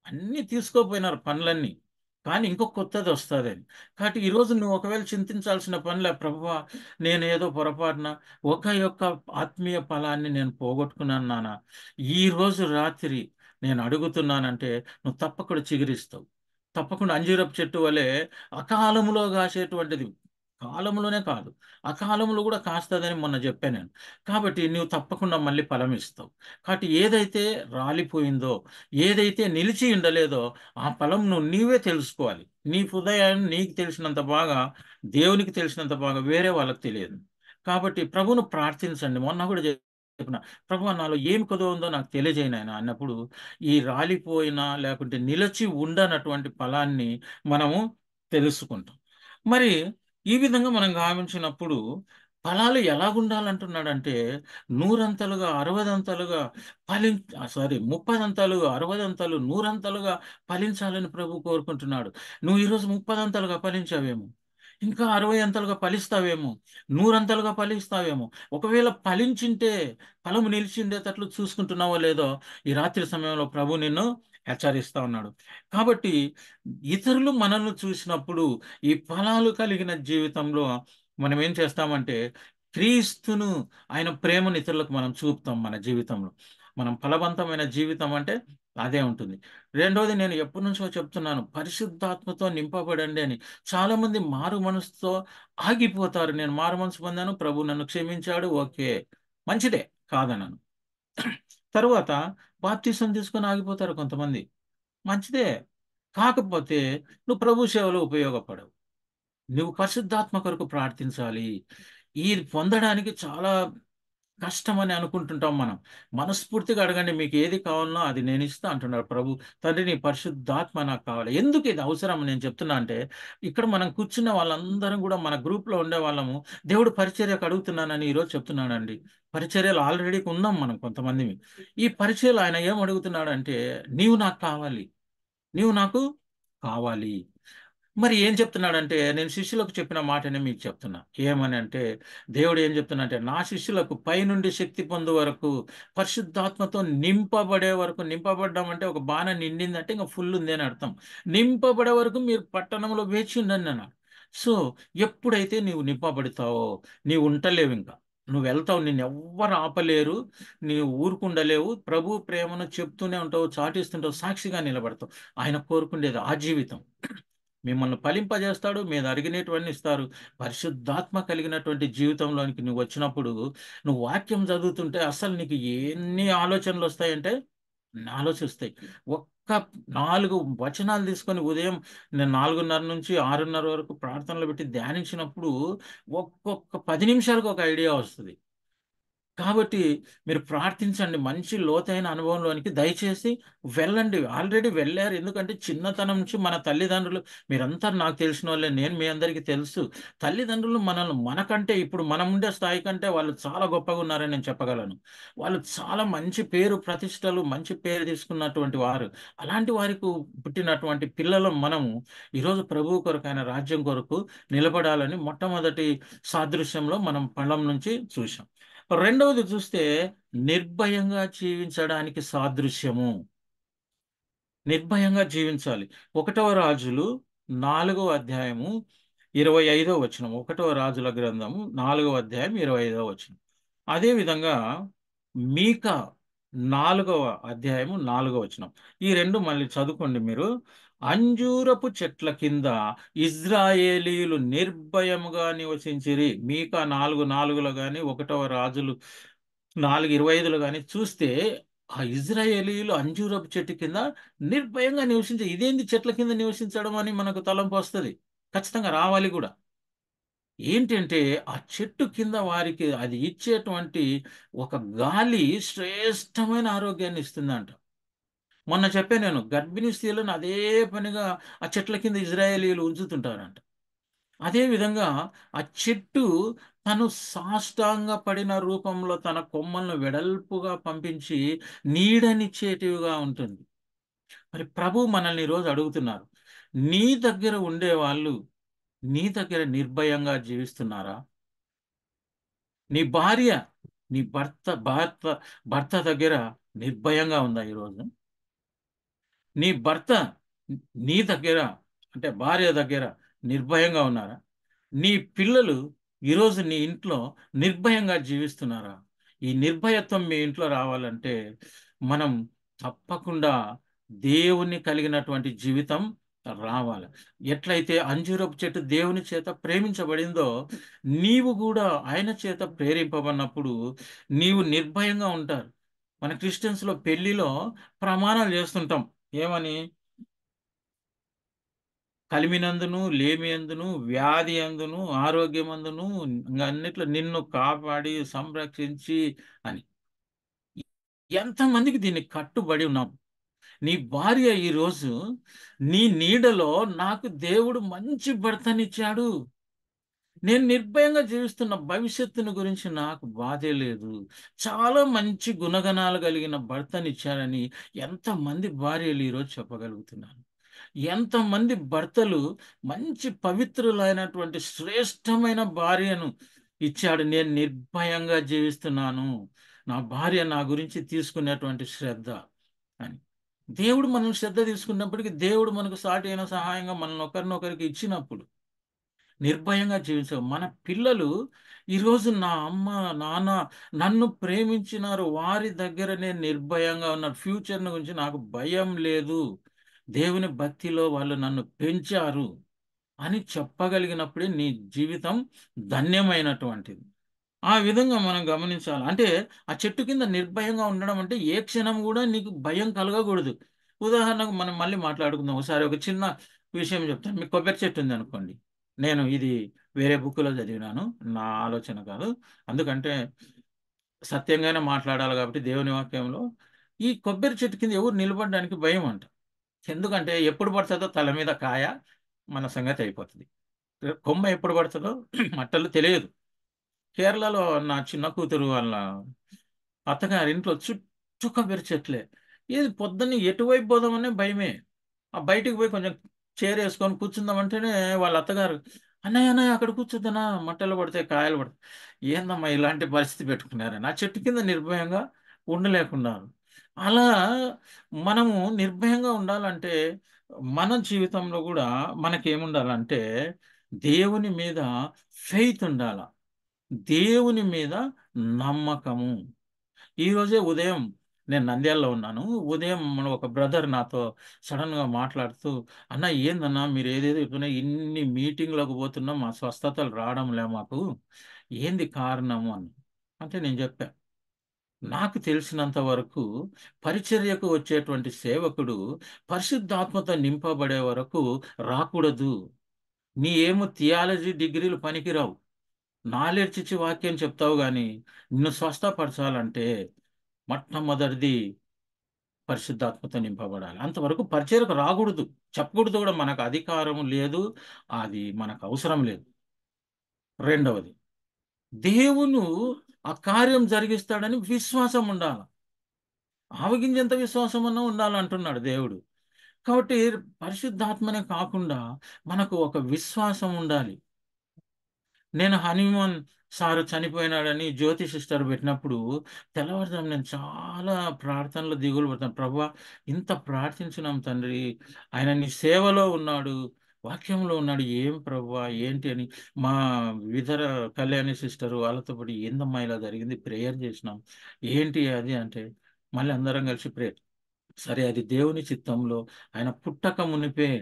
అన్నీ తీసుకోపోయినారు పండ్లన్నీ. కానీ ఇంకో కొత్తదొస్తదని. కాబట్టి ఈరోజు నువ్వు ఒకవేళ చింతించాల్సిన పనిలే ప్రభువా! నేనేదో పొరపాటున యొక్క ఆత్మీయ ఫలాన్ని నేను పోగొట్టుకున్నాను నాన్న. ఈరోజు రాత్రి నేను అడుగుతున్నానంటే నువ్వు తప్పకుండా చిగురిస్తావు. తప్పకుండా అంజూరపు చెట్టు వలె అకాలములో కాసేటువంటిది. కాలంలోనే కాదు, అకాలంలో కూడా కాస్తదని మొన్న చెప్పా నేను. కాబట్టి నువ్వు తప్పకుండా మళ్ళీ ఫలమిస్తావు. కాబట్టి ఏదైతే రాలిపోయిందో, ఏదైతే నిలిచి ఉండలేదో ఆ ఫలం నీవే తెలుసుకోవాలి. నీ హృదయాన్ని నీకు తెలిసినంత బాగా, దేవునికి తెలిసినంత బాగా వేరే వాళ్ళకి తెలియదు. కాబట్టి ప్రభువును ప్రార్థించండి. మొన్న కూడా చెప్పిన, ప్రభువా నాలో ఏమి కొదువ ఉందో నాకు తెలియజేయి నాయనా అన్నప్పుడు, ఈ రాలిపోయిన లేకుంటే నిలిచి ఉండనటువంటి ఫలాన్ని మనము తెలుసుకుంటాం. మరి ఈ విధంగా మనం గావించినప్పుడు ఫలాలు ఎలాగుండాలంటున్నాడంటే, నూరంతలుగా, అరవదంతలుగా ముప్పదంతలుగా, అరవదంతలు, నూరంతలుగా ఫలించాలని ప్రభు కోరుకుంటున్నాడు. నువ్వు ఈరోజు ముప్పదంతలుగా ఫలించావేమో, ఇంకా 60 అంతలుగా ఫలిస్తావేమో, నూరంతలుగా ఫలిస్తావేమో. ఒకవేళ ఫలించింటే, ఫలము నిలిచిండేటట్లు చూసుకుంటున్నావో లేదో, ఈ రాత్రి సమయంలో ప్రభు నిన్ను హెచ్చరిస్తా ఉన్నాడు. కాబట్టి ఇతరులు మనల్ని చూసినప్పుడు ఈ ఫలాలు కలిగిన జీవితంలో మనం ఏం చేస్తామంటే క్రీస్తును ఆయన ప్రేమను ఇతరులకు మనం చూపుతాం మన జీవితంలో. మనం ఫలవంతమైన జీవితం అంటే అదే ఉంటుంది. రెండోది నేను ఎప్పటినుంచో చెప్తున్నాను పరిశుద్ధాత్మతో నింపబడండి అని. చాలామంది మారు మనసుతో ఆగిపోతారు. నేను మారు మనసు పొందాను. ప్రభు నన్ను క్షమించాడు. ఓకే. మంచిదే. కాదనను. తరువాత బాప్తిసం తీసుకొని ఆగిపోతారు కొంతమంది. మంచిదే. కాకపోతే నువ్వు ప్రభు సేవలో ఉపయోగపడవు. నువ్వు పరిశుద్ధాత్మ కొరకు ప్రార్థించాలి. ఇది పొందడానికి చాలా కష్టం అని అనుకుంటుంటాం మనం. మనస్ఫూర్తిగా అడగండి, మీకు ఏది కావాలనో అది నేను ఇస్తా అంటున్నాడు ప్రభు. తండ్రి, నీ పరిశుద్ధాత్మ నాకు కావాలి. ఎందుకు ఇది అవసరం నేను చెప్తున్నా అంటే, ఇక్కడ మనం కూర్చున్న వాళ్ళందరం కూడా మన గ్రూప్లో ఉండే వాళ్ళము దేవుడు పరిచర్యకు అడుగుతున్నానని ఈరోజు చెప్తున్నానండి. పరిచర్యలు ఆల్రెడీ ఉన్నాం మనం కొంతమంది. ఈ పరిచర్యలు ఆయన ఏం అడుగుతున్నాడంటే, నీవు నాకు కావాలి, నీవు నాకు కావాలి. మరి ఏం చెప్తున్నాడంటే, నేను శిష్యులకు చెప్పిన మాటనే మీకు చెప్తున్నా. ఏమని అంటే, దేవుడు ఏం చెప్తున్నా అంటే, నా శిష్యులకు పైనుండి శక్తి పొందు వరకు, పరిశుద్ధాత్మతో నింపబడే వరకు, నింపబడ్డం అంటే ఒక బాణ నిండిందంటే ఇంకా ఫుల్ ఉంది అని అర్థం. నింపబడే వరకు మీరు పట్టణంలో వేచి ఉండండి అన్నాడు. సో ఎప్పుడైతే నీవు నింపబడతావో నీవు ఉంటలేవు ఇంకా. నువ్వు వెళ్తావు, నిన్ను ఎవ్వరు ఆపలేరు. నీవు ఊరుకుండలేవు. ప్రభు ప్రేమను చెప్తూనే ఉంటావు, చాటిస్తుంటావు, సాక్షిగా నిలబడతావు. ఆయన కోరుకుండేది ఆ జీవితం. మిమ్మల్ని ఫలింపజేస్తాడు, మీద అడిగినటువన్నీ ఇస్తారు. పరిశుద్ధాత్మ కలిగినటువంటి జీవితంలోనికి నువ్వు వచ్చినప్పుడు, నువ్వు వాక్యం చదువుతుంటే అసలు నీకు ఎన్ని ఆలోచనలు వస్తాయంటే ఆలోచిస్తాయి. ఒక్క 4 వచనాలు తీసుకొని ఉదయం నేను 4:30 నుంచి 6:30 వరకు ప్రార్థనలు పెట్టి ధ్యానించినప్పుడు ఒక్కొక్క 10 నిమిషాలకు ఒక ఐడియా వస్తుంది. కాబట్టి మీరు ప్రార్థించండి. మంచి లోతైన అనుభవంలోనికి దయచేసి వెళ్ళండి. ఆల్రెడీ వెళ్ళారు. ఎందుకంటే చిన్నతనం నుంచి మన తల్లిదండ్రులు, మీరంతా నాకు తెలిసిన వాళ్ళే, నేను మీ అందరికీ తెలుసు. తల్లిదండ్రులు మనల్ని మనకంటే, ఇప్పుడు మనం ఉండే స్థాయి కంటే వాళ్ళు చాలా గొప్పగా ఉన్నారని నేను చెప్పగలను. వాళ్ళు చాలా మంచి పేరు ప్రతిష్టలు, మంచి పేరు తీసుకున్నటువంటి వారు. అలాంటి వారికి పుట్టినటువంటి పిల్లలు మనము ఈరోజు ప్రభువు కొరకు, ఆయన రాజ్యం కొరకు నిలబడాలని మొట్టమొదటి సాదృశ్యంలో మనం పళ్ళం నుంచి చూసాం. రెండవది చూస్తే, నిర్భయంగా జీవించడానికి సాదృశ్యము. నిర్భయంగా జీవించాలి. 1వ రాజులు 4వ అధ్యాయము 25వ వచనం. 1వ రాజుల గ్రంథము 4వ అధ్యాయం 25వ వచనం. అదేవిధంగా మీకా 4వ అధ్యాయము 4వ వచనం. ఈ రెండు మళ్ళీ చదువుకోండి మీరు. అంజూరపు చెట్ల కింద ఇజ్రాయేలీయులు నిర్భయముగా నివసించిరి. మీకా 4:4లో కానీ 1వ రాజులు 4:25లో కానీ చూస్తే, ఆ ఇజ్రాయేలీయులు అంజూరపు చెట్టు కింద నిర్భయంగా నివసించే, ఇదేంది చెట్ల కింద నివసించడం అని మనకు తలంపు వస్తుంది. ఖచ్చితంగా రావాలి కూడా. ఏంటంటే ఆ చెట్టు కింద వారికి అది ఇచ్చేటువంటి ఒక గాలి శ్రేష్టమైన ఆరోగ్యాన్ని ఇస్తుందంట. మొన్న చెప్పాను నేను, గర్భిణీ స్త్రీలను అదే పనిగా ఆ చెట్ల కింద ఇజ్రాయేలీయులు ఉంచుతుంటారంట. అదే విధంగా ఆ చెట్టు తను సాష్టాంగ పడిన రూపంలో తన కొమ్మలను వెడల్పుగా పంపించి నీడనిచ్చేటివిగా ఉంటుంది. మరి ప్రభు మనల్ని ఈరోజు అడుగుతున్నారు, నీ దగ్గర ఉండేవాళ్ళు నీ దగ్గర నిర్భయంగా జీవిస్తున్నారా? నీ భార్య, నీ భర్త దగ్గర నిర్భయంగా ఉందా ఈరోజు? నీ భర్త నీ దగ్గర, అంటే భార్య దగ్గర నిర్భయంగా ఉన్నారా? నీ పిల్లలు ఈరోజు నీ ఇంట్లో నిర్భయంగా జీవిస్తున్నారా? ఈ నిర్భయత్వం మీ ఇంట్లో రావాలంటే మనం తప్పకుండా దేవుని కలిగినటువంటి జీవితం రావాలి. ఎట్లయితే అంజూరపు చెట్టు దేవుని చేత ప్రేమించబడిందో, నీవు కూడా ఆయన చేత ప్రేరేపింపబడినప్పుడు నీవు నిర్భయంగా ఉంటారు. మన క్రిస్టియన్స్లో పెళ్లిలో ప్రమాణాలు చేస్తుంటాం. ఏమని? కలిమినందును, లేమియందును, వ్యాధి అందును, ఆరోగ్యమందును అన్నిట్లో నిన్ను కాపాడి సంరక్షించి అని. ఎంతమందికి దీన్ని కట్టుబడి ఉన్నాం? నీ భార్య ఈరోజు నీ నీడలో, నాకు దేవుడు మంచి భర్తనిచ్చాడు, నేను నిర్భయంగా జీవిస్తున్న, భవిష్యత్తును గురించి నాకు బాధే లేదు, చాలా మంచి గుణగణాలు కలిగిన భర్తనిచ్చాడని ఎంతమంది భార్యలు ఈరోజు చెప్పగలుగుతున్నారు? ఎంతమంది భర్తలు మంచి పవిత్రులైనటువంటి శ్రేష్టమైన భార్యను ఇచ్చాడు, నేను నిర్భయంగా జీవిస్తున్నాను, నా భార్య నా గురించి తీసుకునేటువంటి శ్రద్ధ అని. దేవుడు మనం శ్రద్ధ తీసుకున్నప్పటికీ, దేవుడు మనకు సాటి అయిన సహాయంగా మనల్ని ఒకరినొకరికి ఇచ్చినప్పుడు నిర్భయంగా జీవించాం. మన పిల్లలు ఈరోజు నా అమ్మ నాన్న నన్ను ప్రేమించినారు, వారి దగ్గర నేను నిర్భయంగా ఉన్నాను, ఫ్యూచర్ గురించి నాకు భయం లేదు, దేవుని భక్తిలో వాళ్ళు నన్ను పెంచారు అని చెప్పగలిగినప్పుడే నీ జీవితం ధన్యమైనటువంటిది. ఆ విధంగా మనం గమనించాలి. అంటే ఆ చెట్టు కింద నిర్భయంగా ఉండడం అంటే ఏ క్షణం కూడా నీకు భయం కలగకూడదు. ఉదాహరణకు మనం మళ్ళీ మాట్లాడుకుందాం. ఒకసారి ఒక చిన్న విషయం చెప్తాను. మీకు కొబ్బరి చెట్టు ఉంది అనుకోండి. నేను ఇది వేరే బుక్లో చదివినాను, నా ఆలోచన కాదు. అందుకంటే సత్యంగానే మాట్లాడాలి కాబట్టి దేవుని వాక్యంలో ఈ కొబ్బరి చెట్టు కింద ఎవరు నిలబడడానికి భయం అంట. ఎందుకంటే ఎప్పుడు పడుతుందో తల మీద కాయ మన సంగతి అయిపోతుంది. కొమ్మ ఎప్పుడు పడుతుందో మట్టలు తెలియదు. కేరళలో నా చిన్న కూతురు వాళ్ళ అత్తగారి ఇంట్లో చుట్టూ కొబ్బరి చెట్లే. ఏది పొద్దున్న ఎటువైపు పోదామనే భయమే. ఆ బయటికి పోయి కొంచెం చైర్ వేసుకొని కూర్చుందామంటేనే వాళ్ళ అత్తగారు, అన్నయ్య అన్నయ్య అక్కడ కూర్చుద్దనా, మట్టలు పడితే కాయలు పడతాయి. ఏందమ్మా ఇలాంటి పరిస్థితి పెట్టుకున్నారని ఆ చెట్టు కింద నిర్భయంగా ఉండలేకున్నారు. అలా మనము నిర్భయంగా ఉండాలంటే మన జీవితంలో కూడా మనకేముండాలంటే దేవుని మీద ఫెయిత్ ఉండాల, దేవుని మీద నమ్మకము. ఈ రోజే ఉదయం నేను నంద్యాలలో ఉన్నాను. ఉదయం మన ఒక బ్రదర్ నాతో సడన్ గా మాట్లాడుతూ, అన్న ఏందన్నా మీరు ఏదేదో చెప్తున్నా, ఇన్ని మీటింగ్లకు పోతున్నాం, మా స్వస్థతలు రావడంలే మాకు, ఏంది కారణము అని. అంటే నేను చెప్పా, నాకు తెలిసినంత వరకు పరిచర్యకు వచ్చేటువంటి సేవకుడు పరిశుద్ధాత్మతో నింపబడే వరకు రాకూడదు. నీ ఏమో థియాలజీ డిగ్రీలు పనికిరావు, నాలెడ్జ్ ఇచ్చి వాక్యం చెప్తావు కానీ నిన్ను స్వస్థపరచాలంటే మొట్టమొదటిది పరిశుద్ధాత్మతో నింపబడాలి. అంతవరకు పరిచర్యకు రాకూడదు, చెప్పకూడదు కూడా. మనకు అధికారం లేదు, అది మనకు అవసరం లేదు. రెండవది, దేవుడు ఆ కార్యం జరిగిస్తాడని విశ్వాసం ఉండాలి. ఆవగింజంత విశ్వాసం అన్నా ఉండాలంటున్నాడు దేవుడు. కాబట్టి పరిశుద్ధాత్మనే కాకుండా మనకు ఒక విశ్వాసం ఉండాలి. నేను హనీమూన్ సారు చనిపోయినాడని జ్యోతి సిస్టర్ పెట్టినప్పుడు తెల్లవారుజాము నేను చాలా ప్రార్థనలు దిగులు పడతాను. ప్రభా, ఇంత ప్రార్థించినాం తండ్రి, ఆయన నీ సేవలో ఉన్నాడు, వాక్యంలో ఉన్నాడు, ఏం ప్రభా ఏంటి అని మా విధర కళ్యాణి సిస్టర్ వాళ్ళతో పాటు ఏందమ్మా ఇలా జరిగింది, ప్రేయర్ చేసినాం, ఏంటి అది అంటే మళ్ళీ అందరం కలిసి ప్రేయర్. సరే, అది దేవుని చిత్తంలో ఆయన పుట్టక మునిపే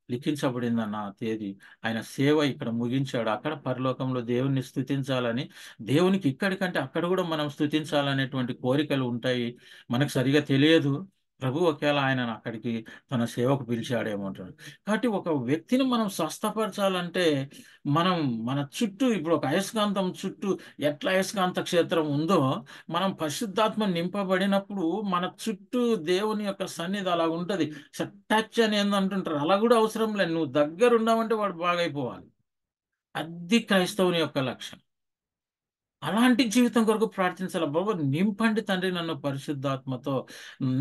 లిఖించబడిందన్న ఆ తేదీ. ఆయన సేవ ఇక్కడ ముగించాడు, అక్కడ పరలోకంలో దేవుణ్ణి స్తుతించాలని, దేవునికి ఇక్కడికంటే అక్కడ కూడా మనం స్తుతించాలనేటువంటి కోరికలు ఉంటాయి. మనకు సరిగా తెలియదు. ప్రభు ఒకవేళ ఆయనను అక్కడికి తన సేవకు పిలిచాడేమో అంటాడు. కాబట్టి ఒక వ్యక్తిని మనం స్వస్థపరచాలంటే మనం మన చుట్టూ, ఇప్పుడు ఒక అయస్కాంతం చుట్టూ ఎట్లా అయస్కాంత క్షేత్రం ఉందో, మనం పరిశుద్ధాత్మ నింపబడినప్పుడు మన చుట్టూ దేవుని యొక్క సన్నిధి అలా ఉంటది. టచ్ అని ఏందంటుంటారు, అలా కూడా అవసరం లేదు, నువ్వు దగ్గర ఉన్నావంటే వాడు బాగైపోవాలి. అది క్రైస్తవుని యొక్క లక్షణం. అలాంటి జీవితం కొరకు ప్రార్థించాలి. బాబా, నింపండి తండ్రి నన్ను పరిశుద్ధాత్మతో.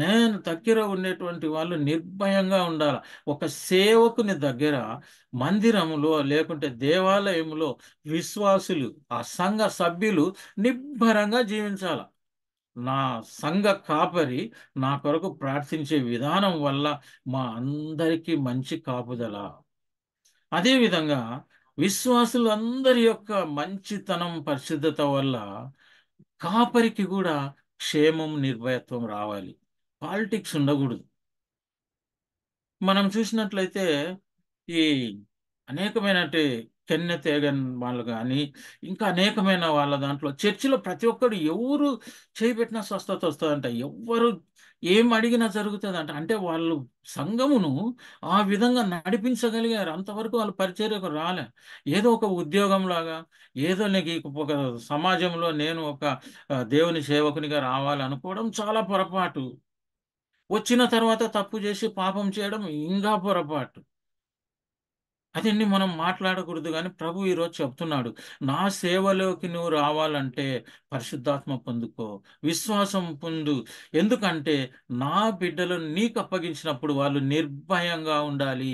నేను దగ్గర ఉండేటువంటి వాళ్ళు నిర్భయంగా ఉండాలి. ఒక సేవకుని దగ్గర మందిరములో లేకుంటే దేవాలయములో విశ్వాసులు, ఆ సంఘ సభ్యులు నిబ్బరంగా జీవించాలి. నా సంఘ కాపరి నా కొరకు ప్రార్థించే విధానం వల్ల మా అందరికీ మంచి కాపుదల. అదేవిధంగా విశ్వాసులందరి యొక్క మంచితనం, పరిశుద్ధత వల్ల కాపరికి కూడా క్షేమం, నిర్భయత్వం రావాలి. పాలిటిక్స్ ఉండకూడదు. మనం చూసినట్లయితే ఈ అనేకమైన కెన్నెత్ ఏగన్ వాళ్ళు కానీ ఇంకా అనేకమైన వాళ్ళ దాంట్లో చర్చిలో ప్రతి ఒక్కరు ఎవరు చేయబెట్టిన స్వస్థత వస్తుందంట, ఎవరు ఏం అడిగినా జరుగుతుందంట. అంటే వాళ్ళు సంఘమును ఆ విధంగా నడిపించగలిగారు. అంతవరకు వాళ్ళు పరిచర్యకు రాలే. ఏదో ఒక ఉద్యోగం లాగా, ఏదో నీకు ఒక సమాజంలో నేను ఒక దేవుని సేవకునిగా రావాలనుకోవడం చాలా పొరపాటు. వచ్చిన తర్వాత తప్పు చేసి పాపం చేయడం ఇంకా పొరపాటు. అదండి మనం మాట్లాడకూడదు. కానీ ప్రభు ఈరోజు చెప్తున్నాడు, నా సేవలోకి నువ్వు రావాలంటే పరిశుద్ధాత్మ పొందుకో, విశ్వాసం పొందు. ఎందుకంటే నా బిడ్డలను నీకు అప్పగించినప్పుడు వాళ్ళు నిర్భయంగా ఉండాలి.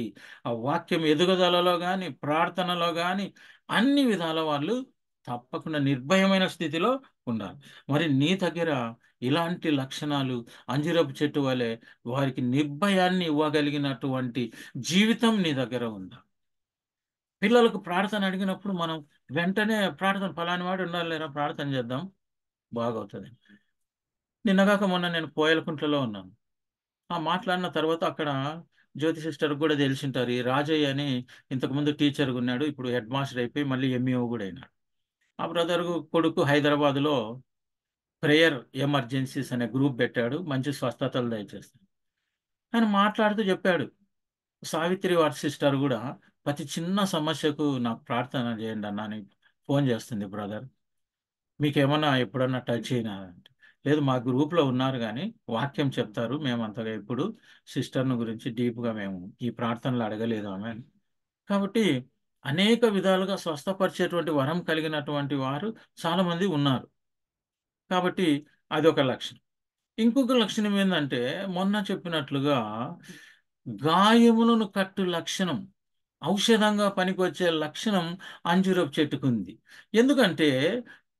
ఆ వాక్యం ఎదుగుదలలో కానీ ప్రార్థనలో కానీ అన్ని విధాల వాళ్ళు తప్పకుండా నిర్భయమైన స్థితిలో ఉండాలి. మరి నీ దగ్గర ఇలాంటి లక్షణాలు అంజిరపు చెట్టు వలె వారికి నిర్భయాన్ని ఇవ్వగలిగినటువంటి జీవితం నీ దగ్గర ఉందా? పిల్లలకు ప్రార్థన అడిగినప్పుడు మనం వెంటనే ప్రార్థన, ఫలాని వాడు ఉండాలి లేరా ప్రార్థన చేద్దాం బాగవుతుంది. నిన్నగాక మొన్న నేను కోయలకుంట్లలో ఉన్నాను. ఆ మాట్లాడిన తర్వాత అక్కడ జ్యోతి సిస్టర్ కూడా తెలిసింటారు, ఈ రాజయ్య అని ఇంతకుముందు టీచర్గా ఉన్నాడు, ఇప్పుడు హెడ్ మాస్టర్ అయిపోయి మళ్ళీ ఎంఈఓ కూడా అయినాడు. ఆ బ్రదర్ కొడుకు హైదరాబాద్లో ప్రేయర్ ఎమర్జెన్సీస్ అనే గ్రూప్ పెట్టాడు, మంచి స్వస్థతలు దయచేస్తాడు. ఆయన మాట్లాడుతూ చెప్పాడు, సావిత్రి వారి సిస్టర్ కూడా ప్రతి చిన్న సమస్యకు నాకు ప్రార్థన చేయండి అన్న అని ఫోన్ చేస్తుంది బ్రదర్. మీకేమన్నా ఎప్పుడన్నా టచ్ అయినా అంటే, లేదు మా గ్రూప్లో ఉన్నారు కానీ వాక్యం చెప్తారు, మేము అంతగా ఎప్పుడు సిస్టర్ను గురించి డీప్గా మేము ఈ ప్రార్థనలు అడగలేదు ఆమె అని. కాబట్టి అనేక విధాలుగా స్వస్థపరిచేటువంటి వరం కలిగినటువంటి వారు చాలా మంది ఉన్నారు. కాబట్టి అదొక లక్షణం. ఇంకొక లక్షణం ఏందంటే, మొన్న చెప్పినట్లుగా గాయములను కట్టు లక్షణం, ఔషధంగా పనికొచ్చే లక్షణం అంజూరపు చెట్టుకుంది. ఎందుకంటే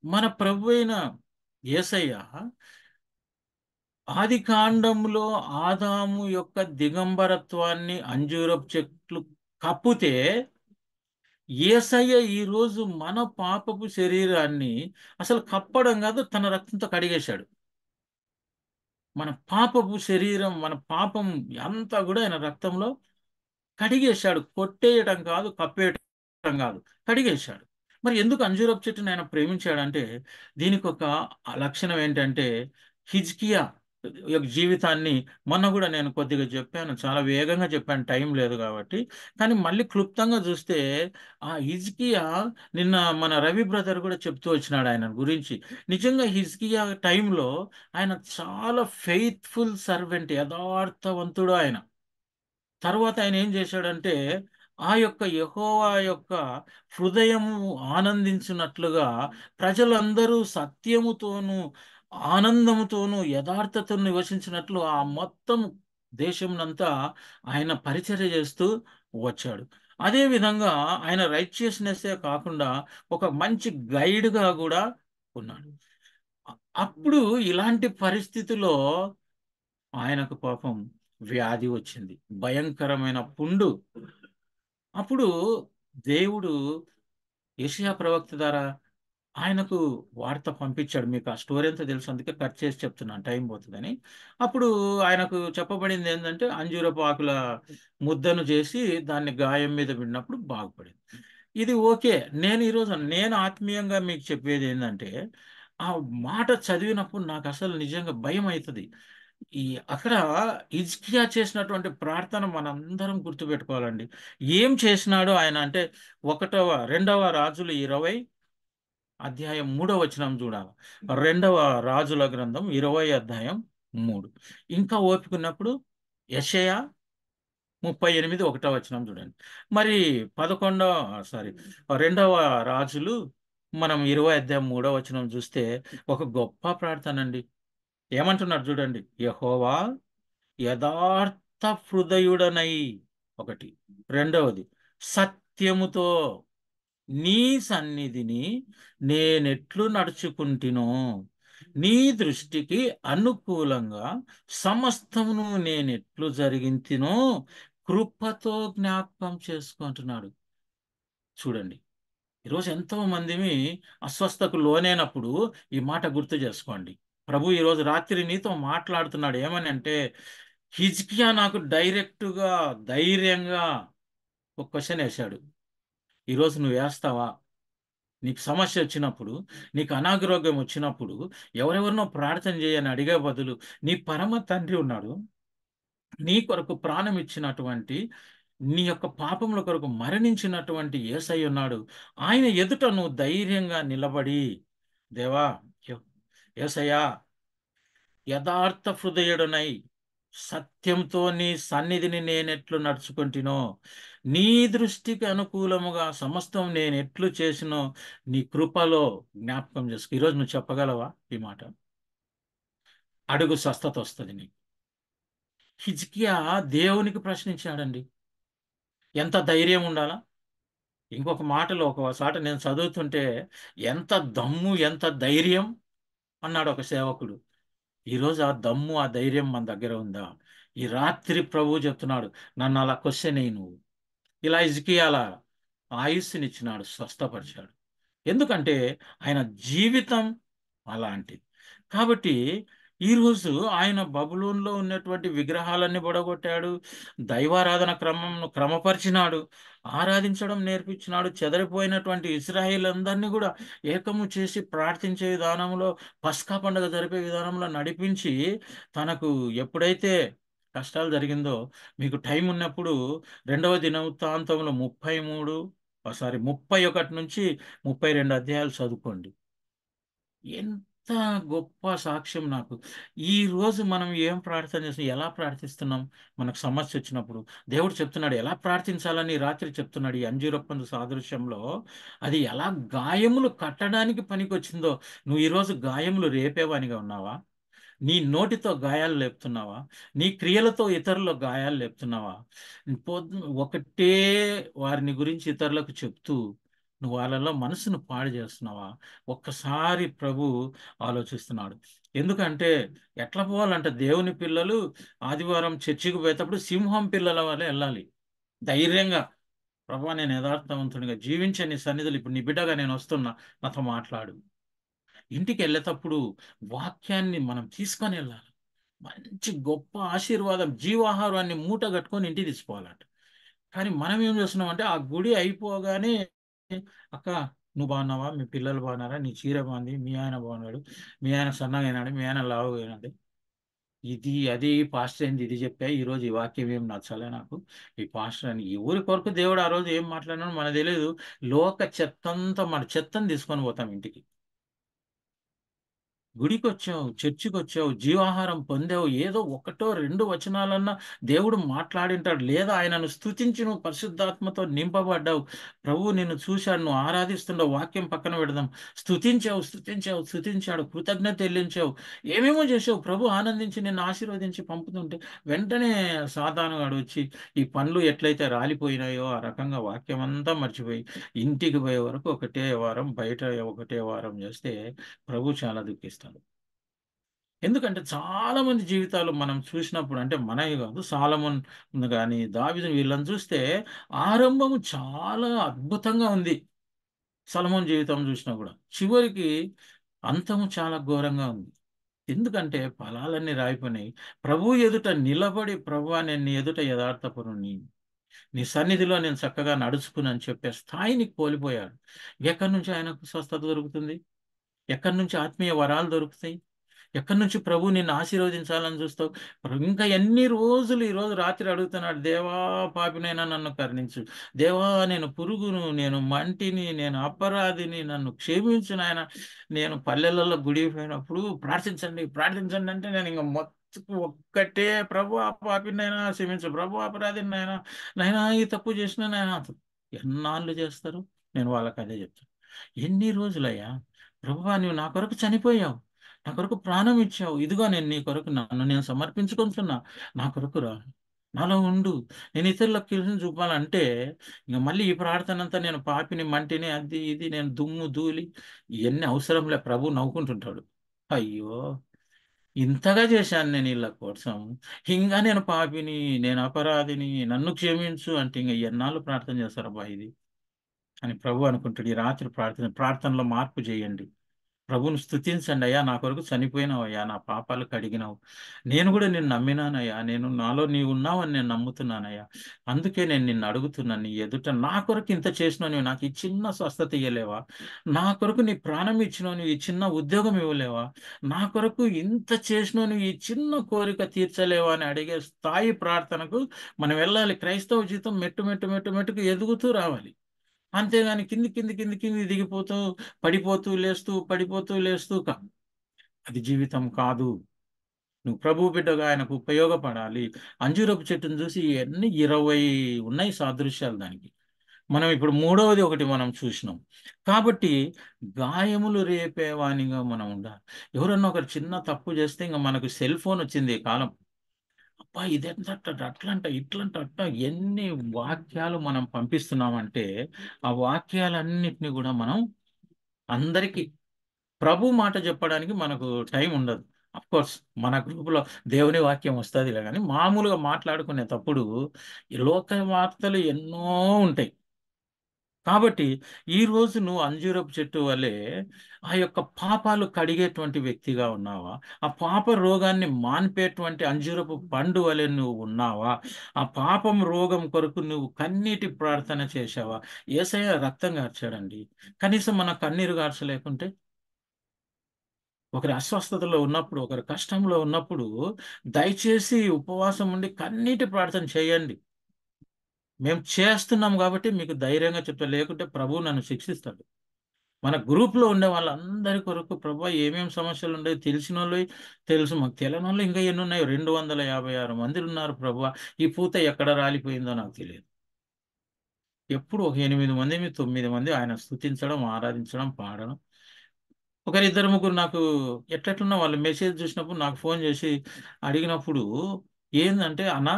మన ప్రభు అయిన యేసయ్య ఆది కాండంలో ఆదాము యొక్క దిగంబరత్వాన్ని అంజూరపు చెట్లు కప్పుతే, యేసయ్య ఈరోజు మన పాపపు శరీరాన్ని అసలు కప్పడం కాదు, తన రక్తంతో కడిగేశాడు. మన పాపపు శరీరం, మన పాపం అంతా కూడా ఆయన రక్తంలో కడిగేశాడు. కొట్టేయటం కాదు, కప్పేయటం కాదు, కడిగేశాడు. మరి ఎందుకు అంజూరపు చెట్టుని ఆయన ప్రేమించాడంటే, దీనికి ఒక లక్షణం ఏంటంటే, హిజ్కియా యొక్క జీవితాన్ని మొన్న కూడా నేను కొద్దిగా చెప్పాను, చాలా వేగంగా చెప్పాను, టైం లేదు కాబట్టి. కానీ మళ్ళీ క్లుప్తంగా చూస్తే, ఆ హిజ్కియా నిన్న మన రవి బ్రదర్ కూడా చెప్తూ వచ్చినాడు ఆయన గురించి. నిజంగా హిజ్కియా టైంలో ఆయన చాలా ఫెయిత్ఫుల్ సర్వెంట్, యథార్థవంతుడు ఆయన. తర్వాత ఆయన ఏం చేశాడంటే, ఆ యొక్క యెహోవా యొక్క హృదయము ఆనందించినట్లుగా ప్రజలందరూ సత్యముతోనూ ఆనందముతోనూ యథార్థతను నివసించినట్లు ఆ మొత్తం దేశంనంతా ఆయన పరిచర్య చేస్తూ వచ్చాడు. అదే విధంగా ఆయన రైచియస్నెస్సే కాకుండా ఒక మంచి గైడ్గా కూడా ఉన్నాడు. అప్పుడు ఇలాంటి పరిస్థితిలో ఆయనకు పాపం వ్యాధి వచ్చింది, భయంకరమైన పుండు. అప్పుడు దేవుడు యెషయా ప్రవక్త ద్వారా ఆయనకు వార్త పంపించాడు. మీకు ఆ స్టోరీ అంతా తెలుసు, అందుకే కట్ చేసి చెప్తున్నాను, టైం పోతుందని. అప్పుడు ఆయనకు చెప్పబడింది ఏంటంటే, అంజూరపు ఆకుల ముద్దను చేసి దాన్ని గాయం మీద విన్నప్పుడు బాగుపడింది. ఇది ఓకే. నేను ఆత్మీయంగా మీకు చెప్పేది ఏంటంటే, ఆ మాట చదివినప్పుడు నాకు అసలు నిజంగా భయం అవుతుంది. ఈ అక్కడ హిజ్కియా చేసినటువంటి ప్రార్థన మనందరం గుర్తుపెట్టుకోవాలండి. ఏం చేసినాడు ఆయన అంటే, రెండవ రాజులు 20 అధ్యాయం 3వ వచనం చూడాలి. రెండవ రాజుల గ్రంథం 20 అధ్యాయం 3. ఇంకా ఓపికన్నప్పుడు యెషయా 38 ఒకటో వచనం చూడండి. మరి 11వ సారీ రెండవ రాజులు మనం 20 అధ్యాయం 3వ వచనం చూస్తే ఒక గొప్ప ప్రార్థన అండి. ఏమంటున్నారు చూడండి. యెహోవా యథార్థ హృదయుడనై, ఒకటి. రెండవది, సత్యముతో నీ సన్నిధిని నేనెట్లు నడుచుకుంటినో, నీ దృష్టికి అనుకూలంగా సమస్తమును నేనెట్లు జరిగించినో కృపతో జ్ఞాపకం చేసుకుంటున్నాడు. చూడండి, ఈరోజు ఎంతో మందిని అస్వస్థకు లోనైనప్పుడు ఈ మాట గుర్తు చేసుకోండి. ప్రభు ఈరోజు రాత్రి నీతో మాట్లాడుతున్నాడు. ఏమని అంటే, హిజ్కియా నాకు డైరెక్టుగా ధైర్యంగా ఒక క్వశ్చన్ వేశాడు. ఈరోజు నువ్వు వేస్తావా? నీకు సమస్య వచ్చినప్పుడు, నీకు అనారోగ్యం వచ్చినప్పుడు, ఎవరెవరినో ప్రార్థన చేయని అడిగే బదులు, నీ పరమ తండ్రి ఉన్నాడు, నీ కొరకు ప్రాణం ఇచ్చినటువంటి, నీ యొక్క పాపముల కొరకు మరణించినటువంటి యేసయ్య ఉన్నాడు. ఆయన ఎదుట నువ్వు ధైర్యంగా నిలబడి, దేవా, యేసయ్యా, యథార్థ హృదయుడనై సత్యంతో నీ సన్నిధిని నేనెట్లు నడుచుకుంటునో, నీ దృష్టికి అనుకూలముగా సమస్తం నేను ఎట్లు చేసినో నీ కృపలో జ్ఞాపకం చేసుకో. ఈరోజు నువ్వు చెప్పగలవా ఈ మాట? అడుగు, స్వస్థత వస్తుంది నీకు. హిజ్కియా దేవునికి ప్రశ్నించాడండి. ఎంత ధైర్యం ఉండాలా! ఇంకొక మాటలో ఒకసారి నేను చదువుతుంటే, ఎంత దమ్ము, ఎంత ధైర్యం అన్నాడు ఒక సేవకుడు. ఈరోజు ఆ దమ్ము, ఆ ధైర్యం మన దగ్గర ఉందా? ఈ రాత్రి ప్రభువు చెప్తున్నాడు, నన్ను అలా క్వశ్చన్ అయ్యి నువ్వు. ఇలా హిజ్కియాల ఆయుస్సునిచ్చినాడు, స్వస్థపరిచాడు. ఎందుకంటే ఆయన జీవితం అలాంటిది. కాబట్టి ఈరోజు ఆయన బబులోన్లో ఉన్నటువంటి విగ్రహాలన్నీ బొడగొట్టాడు, దైవారాధన క్రమంను క్రమపరిచినాడు, ఆరాధించడం నేర్పించినాడు, చెదరిపోయినటువంటి ఇశ్రాయేల్ అందరినీ కూడా ఏకము చేసి ప్రార్థించే విధానంలో, పస్కా పండుగ జరిపే విధానంలో నడిపించి, తనకు ఎప్పుడైతే కష్టాలు జరిగిందో, మీకు టైం ఉన్నప్పుడు రెండవ దినవృత్తాంతంలో 31 నుంచి 32 అధ్యాయాలు చదువుకోండి. ఎంత గొప్ప సాక్ష్యం నాకు. ఈ రోజు మనం ఏం ప్రార్థన చేస్తున్నాం, ఎలా ప్రార్థిస్తున్నాం? మనకు సమస్య వచ్చినప్పుడు దేవుడు చెప్తున్నాడు ఎలా ప్రార్థించాలని రాత్రి చెప్తున్నాడు. ఈ అంజూరప్పందు సాదృశ్యంలో అది ఎలా గాయములు కట్టడానికి పనికొచ్చిందో. నువ్వు ఈరోజు గాయములు రేపేవానిగా ఉన్నావా? నీ నోటితో గాయాలు లేపుతున్నావా? నీ క్రియలతో ఇతరుల గాయాలు లేపుతున్నావా? ఒకటే వారిని గురించి ఇతరులకు చెప్తూ నువ్వు వాళ్ళలో మనసును పాడు చేస్తున్నావా? ఒక్కసారి ప్రభు ఆలోచిస్తున్నాడు. ఎందుకంటే ఎట్లా పోవాలంటే దేవుని పిల్లలు ఆదివారం చర్చికి పోయేటప్పుడు సింహం పిల్లల వల్లే వెళ్ళాలి. ధైర్యంగా, ప్రభా నేను యథార్థవంతునిగా జీవించే నీ సన్నిధులు ఇప్పుడు నీ బిడ్డగా నేను వస్తున్నా, నాతో మాట్లాడు. ఇంటికి వెళ్ళేటప్పుడు వాక్యాన్ని మనం తీసుకొని వెళ్ళాలి. మంచి గొప్ప ఆశీర్వాదం జీవాహారాన్ని మూట కట్టుకొని ఇంటికి తీసుకోవాలంట. కానీ మనం ఏం చేస్తున్నాం అంటే ఆ గుడి అయిపోగానే, అక్క నువ్వు బాగున్నావా, మీ పిల్లలు బాగున్నారా, నీ చీర బాగుంది, మీ ఆయన బాగున్నాడు, మీ ఆయన సన్నగా అయినాడు, మీ ఆయన లావుగా అయినాడు, ఇది అది పాస్టర్ ఏంది ఇది చెప్పా, ఈ రోజు ఈ వాక్యం ఏం నచ్చలే నాకు, ఈ పాస్టర్ అని ఎవరి కొరకు దేవుడు ఆ రోజు ఏం మాట్లాడినాడో మనకు తెలియదు. లోక చెత్తంతా మన చెత్తని తీసుకొని పోతాం ఇంటికి. గుడికి వచ్చావు, చర్చికి వచ్చావు, జీవాహారం పొందావు, ఏదో ఒకటో రెండు వచనాలన్నా దేవుడు మాట్లాడింటాడు, లేదా ఆయనను స్తుతించి నువ్వు పరిశుద్ధాత్మతో నింపబడ్డావు, ప్రభువు నిన్ను చూశాడు, నువ్వు ఆరాధిస్తుండవు, వాక్యం పక్కన పెడదాం, స్తుతించావు స్తుతించావు స్తుతించాడు, కృతజ్ఞత చెల్లించావు, ఏమేమో చేసావు, ప్రభు ఆనందించి నిన్ను ఆశీర్వదించి పంపుతుంటే వెంటనే సాతానుగాడు వచ్చి ఈ పనులు ఎట్లయితే రాలిపోయినాయో ఆ రకంగా వాక్యం అంతా మర్చిపోయి ఇంటికి పోయే వరకు ఒకటే వారం, బయట ఒకటే వారం చేస్తే ప్రభు చాలా దుఃఖిస్తాడు. ఎందుకంటే చాలా మంది జీవితాలు మనం చూసినప్పుడు, అంటే మనవి కాదు, సాలమన్ కానీ దావీదు వీళ్ళని చూస్తే ఆరంభము చాలా అద్భుతంగా ఉంది. సొలొమోను జీవితం చూసినా కూడా చివరికి అంతము చాలా ఘోరంగా ఉంది. ఎందుకంటే ఫలాలన్నీ రాయిపోయినాయి. ప్రభు ఎదుట నిలబడి, ప్రభువా నేను నీ ఎదుట యథార్థపరుని, నీ సన్నిధిలో నేను చక్కగా నడుచుకుని చెప్పే స్థాయిని కోల్పోయాడు. ఎక్కడి నుంచి ఆయనకు స్వస్థత దొరుకుతుంది? ఎక్కడి నుంచి ఆత్మీయ వరాలు దొరుకుతాయి? ఎక్కడి నుంచి ప్రభు నిన్ను ఆశీర్వదించాలని చూస్తావు? ఇంకా ఎన్ని రోజులు, ఈ రోజు రాత్రి అడుగుతున్నాడు, దేవా పాపినైనా నన్ను కరుణించు, దేవా నేను పురుగును, నేను మంటిని, నేను అపరాధిని, నన్ను క్షమించు నాయన. నేను పల్లెలలో గుడికి పోయినప్పుడు ప్రార్థించండి ప్రార్థించండి అంటే నేను ఇంకా మొత్తం ఒక్కటే, ప్రభు ఆ పాపినైనా క్షమించు, ప్రభు అపరాధిని నాయన, నైనా ఈ తప్పు చేసిన నాయన. ఎన్నాళ్ళు చేస్తారు? నేను వాళ్ళకి అదే చెప్తాను. ఎన్ని రోజులయ్యా, ప్రభువా నువ్వు నా కొరకు చనిపోయావు, నా కొరకు ప్రాణం ఇచ్చావు, ఇదిగో నేను నీ కొరకు నన్ను నేను సమర్పించుకుంటున్నా, నా కొరకు రా, నాలో ఉండు, నేను ఇతరులకు కీర్తిని చూపాలంటే ఇంక మళ్ళీ ఈ ప్రార్థన అంతా నేను పాపిని మంటిని అది ఇది నేను దుమ్ము ధూళి ఇవన్నీ అవసరంలే, ప్రభు నవ్వుకుంటుంటాడు. అయ్యో, ఇంతగా చేశాను నేను వీళ్ళ కోసం, ఇంకా నేను పాపిని, నేను అపరాధిని, నన్ను క్షమించు అంటే ఇంకా ఎన్నాళ్ళు ప్రార్థన చేస్తారబ్బా ఇది అని ప్రభు అనుకుంటాడు. ఈ రాత్రి ప్రార్థనలో మార్పు చేయండి. ప్రభువును స్తుతించండి, అయ్యా నా కొరకు చనిపోయినావయ్యా, నా పాపాలు కడిగినావు, నేను కూడా నిన్ను నమ్మినానయ్యా, నేను నాలో నీవు ఉన్నావని నేను నమ్ముతున్నానయ్యా, అందుకే నేను నిన్ను అడుగుతున్నాను, నీ ఎదుట నా కొరకు ఇంత చేసినావు, నువ్వు నాకు ఈ చిన్న స్వస్థత ఇవ్వలేవా? నా కొరకు నీ ప్రాణం ఇచ్చినావు, నువ్వు ఈ చిన్న ఉద్యోగం ఇవ్వలేవా? నా కొరకు ఇంత చేసినావు, నువ్వు ఈ చిన్న కోరిక తీర్చలేవా అని అడిగే స్థాయి ప్రార్థనకు మనం వెళ్ళాలి. క్రైస్తవ జీవితం మెట్టు మెట్టు మెట్టు మెట్టుకు ఎదుగుతూ రావాలి. అంతేగాని కింది కింది కింది కింది దిగిపోతూ, పడిపోతూ లేస్తూ, పడిపోతూ లేస్తూ అది జీవితం కాదు. నువ్వు ప్రభు బిడ్డగా ఆయనకు ఉపయోగపడాలి. అంజూరపు చెట్టును చూసి ఎన్ని 20 ఉన్నాయి సాదృశ్యాలు దానికి. మనం ఇప్పుడు మూడవది ఒకటి మనం చూసినాం. కాబట్టి గాయములు రేపేవానిగా మనం ఉండాలి. ఎవరన్నా ఒకరు చిన్న తప్పు చేస్తే ఇంక మనకు సెల్ ఫోన్ వచ్చింది ఈ కాలం. అబ్బా ఇదెంత అట్లంట ఇట్లంట అట్ట ఎన్ని వాక్యాలు మనం పంపిస్తున్నామంటే ఆ వాక్యాలన్నిటిని కూడా మనం అందరికీ ప్రభు మాట చెప్పడానికి మనకు టైం ఉండదు. అఫ్ కోర్స్ మన గ్రూపులో దేవుని వాక్యం వస్తుంది కానీ మామూలుగా మాట్లాడుకునేటప్పుడు ఈ లోక వార్తలు ఎన్నో ఉంటాయి. కాబట్టి ఈ రోజు నువ్వు అంజూరపు చెట్టు వలె ఆ యొక్క పాపాలు కడిగేటువంటి వ్యక్తిగా ఉన్నావా? ఆ పాప రోగాన్ని మాన్పేటువంటి అంజూరపు పండు వలె నువ్వు ఉన్నావా? ఆ పాపం రోగం కొరకు నువ్వు కన్నీటి ప్రార్థన చేశావా? యేసయ్య రక్తం కార్చాడండి. కనీసం మన కన్నీరు కార్చలేకుంటే, ఒకరి అస్వస్థతలో ఉన్నప్పుడు, ఒకరి కష్టంలో ఉన్నప్పుడు దయచేసి ఉపవాసం ఉండి కన్నీటి ప్రార్థన చేయండి. మేము చేస్తున్నాం కాబట్టి మీకు ధైర్యంగా చెప్తా, లేకుంటే ప్రభువు నన్ను శిక్షిస్తాడు. మన గ్రూప్లో ఉండే వాళ్ళందరి కొరకు ప్రభా ఏమేమి సమస్యలు ఉండేవి తెలిసిన వాళ్ళు తెలుసు, మాకు తెలియని వాళ్ళు ఇంకా ఎన్ని ఉన్నాయి, 256 మంది ఉన్నారు ప్రభా. ఈ పూత ఎక్కడ రాలిపోయిందో నాకు తెలియదు. ఎప్పుడు ఒక 8 మంది 9 మంది ఆయన స్తుతించడం, ఆరాధించడం, పాడడం. ఒకరిద్దరు ముగ్గురు నాకు ఎట్లెట్లున్నా వాళ్ళు మెసేజ్ చూసినప్పుడు నాకు ఫోన్ చేసి అడిగినప్పుడు, ఏందంటే అన్నా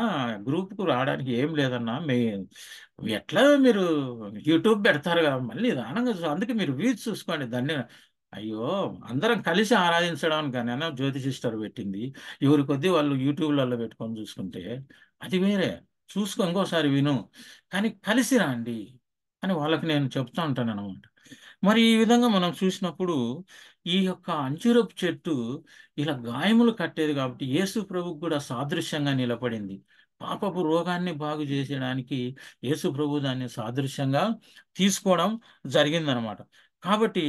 గ్రూప్కు రావడానికి ఏం లేదన్నా, ఎట్లా మీరు యూట్యూబ్ పెడతారు కదా మళ్ళీ నిదానంగా అందుకే మీరు వ్యూస్ చూసుకోండి దాన్ని. అయ్యో, అందరం కలిసి ఆరాధించడానికి కానీ అన్న జ్యోతి సిస్టర్ పెట్టింది, ఎవరి కొద్దీ వాళ్ళు యూట్యూబ్లలో పెట్టుకొని చూసుకుంటే అది వేరే. చూసుకో, ఇంకోసారి విను, కానీ కలిసి రండి అని వాళ్ళకి నేను చెప్తా ఉంటాను అనమాట. మరి ఈ విధంగా మనం చూసినప్పుడు ఈ యొక్క అంజూరపు చెట్టు ఇలా గాయములు కట్టేది కాబట్టి యేసు ప్రభుకు కూడా సాదృశ్యంగా నిలబడింది. పాపపు రోగాన్ని బాగు చేసేయడానికి యేసు ప్రభు దాన్ని సాదృశ్యంగా తీసుకోవడం జరిగిందనమాట. కాబట్టి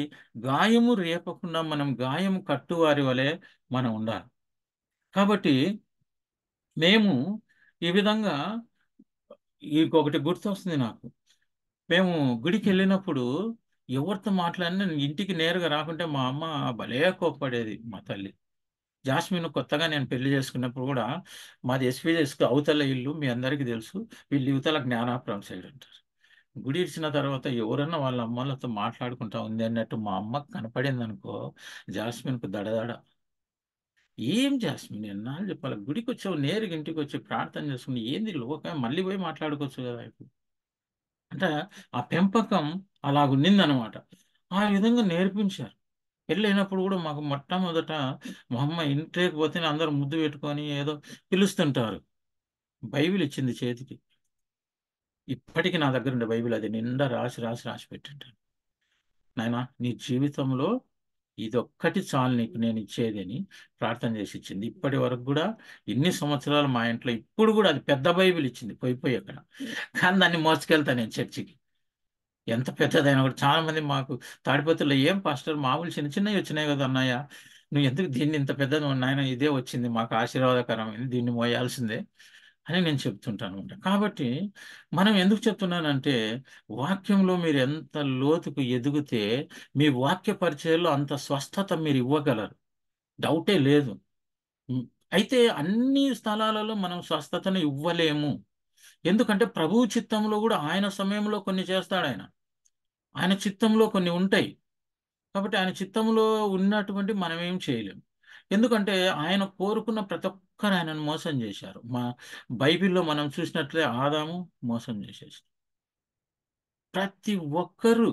గాయము రేపకుండా మనం గాయము కట్టువారి వలె మనం ఉండాలి. కాబట్టి మేము ఈ విధంగా ఇంకొకటి గుర్తొస్తుంది నాకు. మేము గుడికి వెళ్ళినప్పుడు ఎవరితో మాట్లాడినా నేను ఇంటికి నేరుగా రాకుంటే మా అమ్మ భలే కోప్పడేది, మా తల్లి. జాస్మిన్ కొత్తగా నేను పెళ్లి చేసుకున్నప్పుడు కూడా మాది ఎస్పీ అవతల ఇల్లు మీ అందరికీ తెలుసు, వీళ్ళు యువతల జ్ఞానాపురం సైడ్ ఉంటారు. గుడి ఇచ్చిన తర్వాత ఎవరన్నా వాళ్ళ అమ్మలతో మాట్లాడుకుంటా ఉంది అన్నట్టు మా అమ్మకు కనపడింది అనుకో, జాస్మిన్కు దడదడ. ఏం జాస్మిన్ ఎన్నాళ్ళు చెప్పాలి, గుడికి వచ్చావు నేరుగా ఇంటికి వచ్చి ప్రార్థన చేసుకుని ఏంది లోక మళ్ళీ పోయి మాట్లాడుకోవచ్చు కదా ఇప్పుడు. అంటే ఆ పెంపకం అలాగుండిందనమాట. ఆ విధంగా నేర్పించారు. పెళ్ళైనప్పుడు కూడా మాకు మొట్టమొదట మా అమ్మ ఇంట్లోకి పోతేనే అందరూ ముద్దు పెట్టుకొని ఏదో పిలుస్తుంటారు. బైబిల్ ఇచ్చింది చేతికి. ఇప్పటికీ నా దగ్గర ఉండే బైబిల్ అది నిండా రాసి రాసి రాసి పెట్టింటాను. నాయనా, నీ జీవితంలో ఇదొక్కటి చాలు నీకు నేను ఇచ్చేది అని ప్రార్థన చేసి ఇచ్చింది. ఇప్పటి వరకు కూడా ఇన్ని సంవత్సరాలు మా ఇంట్లో ఇప్పుడు కూడా అది పెద్ద బైబిల్ ఇచ్చింది, పోయి అక్కడ. కానీ దాన్ని మోసుకెళ్తాను నేను చర్చికి. ఎంత పెద్దదైనా కూడా చాలా మంది మాకు తాడిపత్రిలో, ఏం పాస్టర్ మామూలు చిన్న చిన్నవి వచ్చినాయి కదా అన్నయ్య, నువ్వు ఎందుకు దీన్ని ఇంత పెద్దది నాయన, ఇదే వచ్చింది మాకు ఆశీర్వాదకరమైంది, దీన్ని మోయాల్సిందే అని నేను చెప్తుంటాను అనమాట. కాబట్టి మనం ఎందుకు చెప్తున్నానంటే, వాక్యంలో మీరు ఎంత లోతుకు ఎదిగితే మీ వాక్య పరిచయంలో అంత స్వస్థత మీరు ఇవ్వగలరు, డౌటే లేదు. ఉమ్, అయితే అన్ని స్థలాలలో మనం స్వస్థతను ఇవ్వలేము. ఎందుకంటే ప్రభువు చిత్తంలో కూడా ఆయన సమయంలో కొన్ని చేస్తాడు ఆయన. ఆయన చిత్తంలో కొన్ని ఉంటాయి. కాబట్టి ఆయన చిత్తంలో ఉన్నటువంటి మనం ఏం చేయలేం. ఎందుకంటే ఆయన కోరుకున్న ప్రతి ఒక్కరు ఆయనను మోసం చేశారు. బైబిల్లో మనం చూసినట్లే ఆదాము మోసం చేసేసి, ప్రతి ఒక్కరు,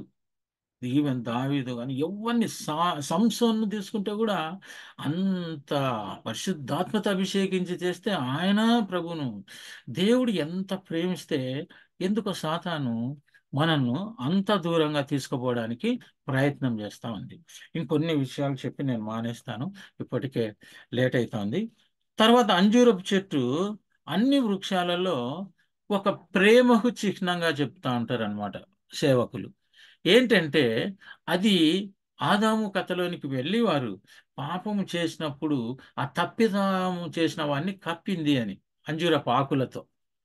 ఈవెన్ దావీదు కానీ ఎవరిని సంసోన్ను తీసుకుంటే కూడా అంత పరిశుద్ధాత్మత అభిషేకించి చేస్తే ఆయన ప్రభును దేవుడు ఎంత ప్రేమిస్తే ఎందుకో సాతాను మనల్ని అంత దూరంగా తీసుకుపోవడానికి ప్రయత్నం చేస్తా ఉంది. ఇంకొన్ని విషయాలు చెప్పి నేను మానేస్తాను, ఇప్పటికే లేట్ అవుతోంది. తర్వాత అంజూరపు చెట్టు అన్ని వృక్షాలలో ఒక ప్రేమకు చిహ్నంగా చెప్తా ఉంటారు అనమాట సేవకులు. ఏంటంటే అది ఆదాము కథలోనికి వెళ్ళి వారు పాపము చేసినప్పుడు ఆ తప్పిదము చేసిన వాడిని కప్పింది అని అంజూరపు ఆకులతో.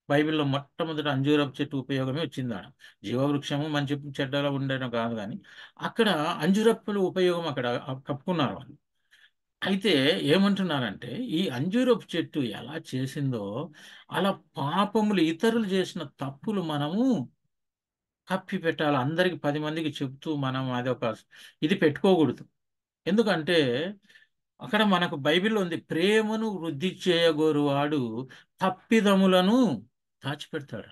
బైబిల్లో మొట్టమొదటి అంజూరపు చెట్టు ఉపయోగమే వచ్చింది ఆడ. జీవవృక్షము మంచి చెడ్డలో ఉండడం కాదు, కానీ అక్కడ అంజూరపు ఉపయోగం అక్కడ కప్పుకున్నారు వాళ్ళు. అయితే ఏమంటున్నారంటే ఈ అంజూరపు చెట్టు ఎలా చేసిందో అలా పాపములు ఇతరులు చేసిన తప్పులు మనము కప్పి పెట్టాలి. అందరికి 10 మందికి చెప్తూ మనం అదొక ఇది పెట్టుకోకూడదు. ఎందుకంటే అక్కడ మనకు బైబిల్లో ఉంది, ప్రేమను వృద్ధి చేయగోరువాడు తప్పిదములను దాచిపెడతాడు.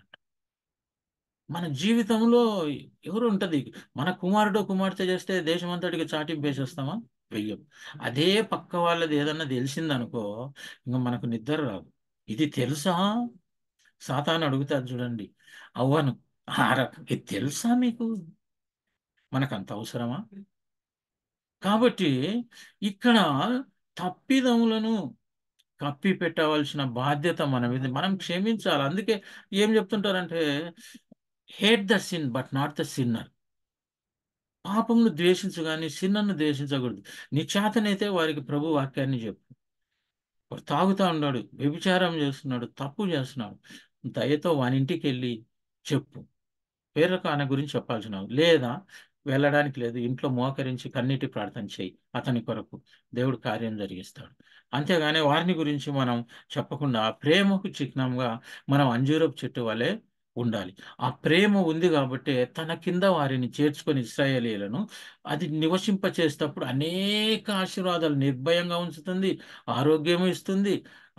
మన జీవితంలో ఎవరు ఉంటది, మన కుమారుడు కుమార్తె చేస్తే దేశమంతటికి చాటింపు వేసేస్తామా? వెయ్యం. అదే పక్క వాళ్ళది ఏదన్నా తెలిసిందనుకో, ఇంకా మనకు నిద్ర రాదు. ఇది తెలుసా? సాతాను అడుగుతారు చూడండి, అవ్వను ఆ రకం, ఇది తెలుసా మీకు? మనకు అంత అవసరమా? కాబట్టి ఇక్కడ తప్పిదములను కప్పి పెట్టవలసిన బాధ్యత మన మీద, మనం క్షమించాలి. అందుకే ఏం చెప్తుంటారంటే, hate the sin but not the sinner. పాపమును ద్వేషించు కానీ సిన్నర్ను ద్వేషించకూడదు. నీ చేతనైతే వారికి ప్రభు వాక్యాన్ని చెప్పు. వాడు తాగుతా ఉన్నాడు, వ్యభిచారం చేస్తున్నాడు, తప్పు చేస్తున్నాడు, దయతో వాని ఇంటికి వెళ్ళి చెప్పు. వేరొక ఆయన గురించి చెప్పాల్సిన లేదా వెళ్ళడానికి లేదు. ఇంట్లో మోకరించి కన్నీటి ప్రార్థన చేయి అతని కొరకు. దేవుడు కార్యం జరిగిస్తాడు. అంతేగాని వారిని గురించి మనం చెప్పకుండా ప్రేమకు చిహ్నంగా మనం అంజూరపు చెట్టు వలె ఉండాలి. ఆ ప్రేమ ఉంది కాబట్టి తన కింద వారిని చేర్చుకొని ఇశ్రాయేలీయులను అది నివసింప చేసేటప్పుడు అనేక ఆశీర్వాదాలు నిర్భయంగా ఉంచుతుంది, ఆరోగ్యం ఇస్తుంది,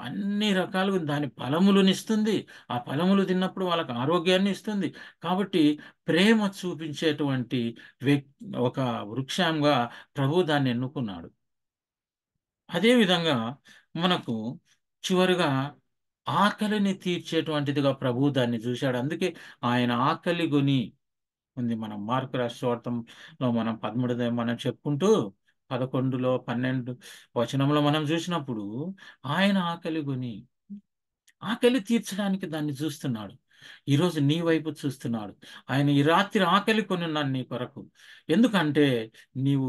అన్ని రకాలుగా దాని ఫలములనిస్తుంది. ఆ ఫలములు తిన్నప్పుడు వాళ్ళకి ఆరోగ్యాన్ని ఇస్తుంది. కాబట్టి ప్రేమ చూపించేటువంటి వ్యక్ ఒక వృక్షంగా ప్రభు దాన్ని ఎన్నుకున్నాడు. అదేవిధంగా మనకు చివరిగా ఆకలిని తీర్చేటువంటిదిగా ప్రభు దాన్ని చూశాడు. అందుకే ఆయన ఆకలి గొని ఉంది. మనం మార్కు రాసిన సువార్తలో మనం 13 మనం చెప్పుకుంటూ 11లో 12 వచనంలో మనం చూసినప్పుడు ఆయన ఆకలి గొని ఆకలి తీర్చడానికి దాన్ని చూస్తున్నాడు. ఈరోజు నీ వైపు చూస్తున్నాడు. ఆయన ఈ రాత్రి ఆకలి కొనున్నాను నీ కొరకు. ఎందుకంటే నీవు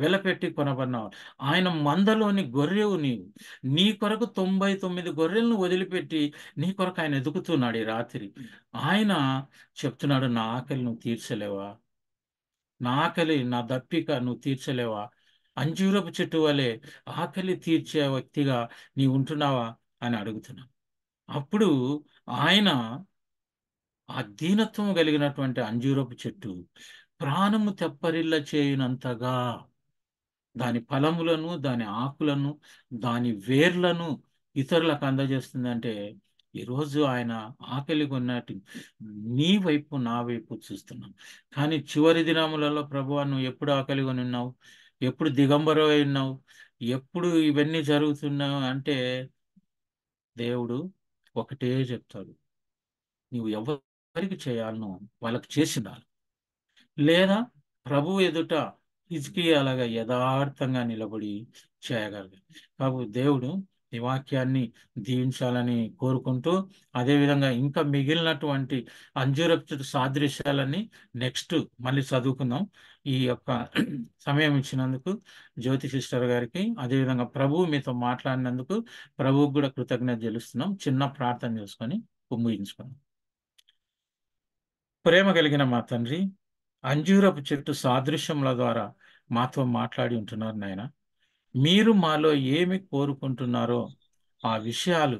వెలపెట్టి కొనబడినావు. ఆయన మందలోని గొర్రెవు నీవు. నీ కొరకు 99 గొర్రెలను వదిలిపెట్టి నీ కొరకు ఆయన ఎదుగుతున్నాడు ఈ రాత్రి. ఆయన చెప్తున్నాడు, నా ఆకలి నువ్వు తీర్చలేవా? నా ఆకలి, నా దప్పిక నువ్వు తీర్చలేవా? అంజూరపు చెట్టు వలె ఆకలి తీర్చే వ్యక్తిగా నీ ఉంటున్నావా అని అడుగుతున్నాను. అప్పుడు ఆయన ఆ దీనత్వం కలిగినటువంటి అంజూరపు చెట్టు ప్రాణము తెప్పరిల్ల చేయునంతగా దాని ఫలములను, దాని ఆకులను, దాని వేర్లను ఇతరులకు అందజేస్తుందంటే ఈరోజు ఆయన ఆకలి కొన్నట్టు నీ వైపు నా వైపు చూస్తున్నాం. కానీ చివరి దినములలో ప్రభువా నువ్వు ఎప్పుడు ఆకలి కొని ఉన్నావు? ఎప్పుడు దిగంబరమై ఉన్నావు? ఎప్పుడు ఇవన్నీ జరుగుతున్నావు అంటే దేవుడు ఒకటే చెప్తాడు, నీవు ఎవరికి చేయాలనో వాళ్ళకి చేసి ఉండాలి. లేదా ప్రభు ఎదుట హిజ్కియాలాగా యథార్థంగా నిలబడి చేయగలగాలి. కాబట్టి దేవుడు ఈ వాక్యాన్ని దీవించాలని కోరుకుంటూ, అదేవిధంగా ఇంకా మిగిలినటువంటి అంజూరపు చెట్టు సాదృశ్యాలని నెక్స్ట్ మళ్ళీ చదువుకుందాం. ఈ యొక్క సమయం ఇచ్చినందుకు జ్యోతి సిస్టర్ గారికి, అదేవిధంగా ప్రభు మీతో మాట్లాడినందుకు ప్రభువుకు కూడా కృతజ్ఞత చెల్లిస్తున్నాం. చిన్న ప్రార్థన చేసుకొని ముగించుకున్నాం. ప్రేమ కలిగిన మా తండ్రి, అంజూరపు చెట్టు సాదృశ్యముల ద్వారా మాతో మాట్లాడి ఉంటున్నారు నాయన. మీరు మాలో ఏమి కోరుకుంటున్నారో ఆ విషయాలు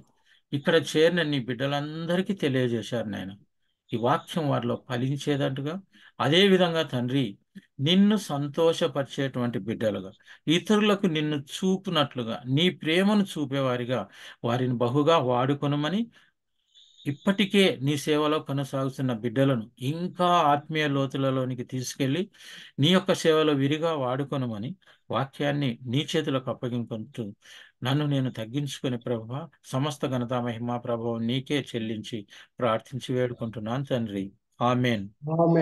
ఇక్కడ చేరిన నీ బిడ్డలందరికీ తెలియజేశారు నాయన. ఈ వాక్యం వారిలో ఫలించేటట్టుగా, అదే విధంగా తండ్రి నిన్ను సంతోషపరిచేటువంటి బిడ్డలుగా, ఇతరులకు నిన్ను చూపునట్లుగా, నీ ప్రేమను చూపేవారిగా వారిని బహుగా వాడుకొనమని, ఇప్పటికే నీ సేవలో కొనసాగుతున్న బిడ్డలను ఇంకా ఆత్మీయ లోతులలోనికి తీసుకెళ్ళి నీ యొక్క సేవలో విరిగా వాడుకొనమని వాక్యాన్ని నీ చేతులకు అప్పగించుకుంటూ నన్ను నేను తగ్గించుకుని ప్రభువా, సమస్త ఘనత మహిమా ప్రభావం నీకే చెల్లించి ప్రార్థించి వేడుకుంటున్నాను తండ్రి. ఆమెన్. ఆమె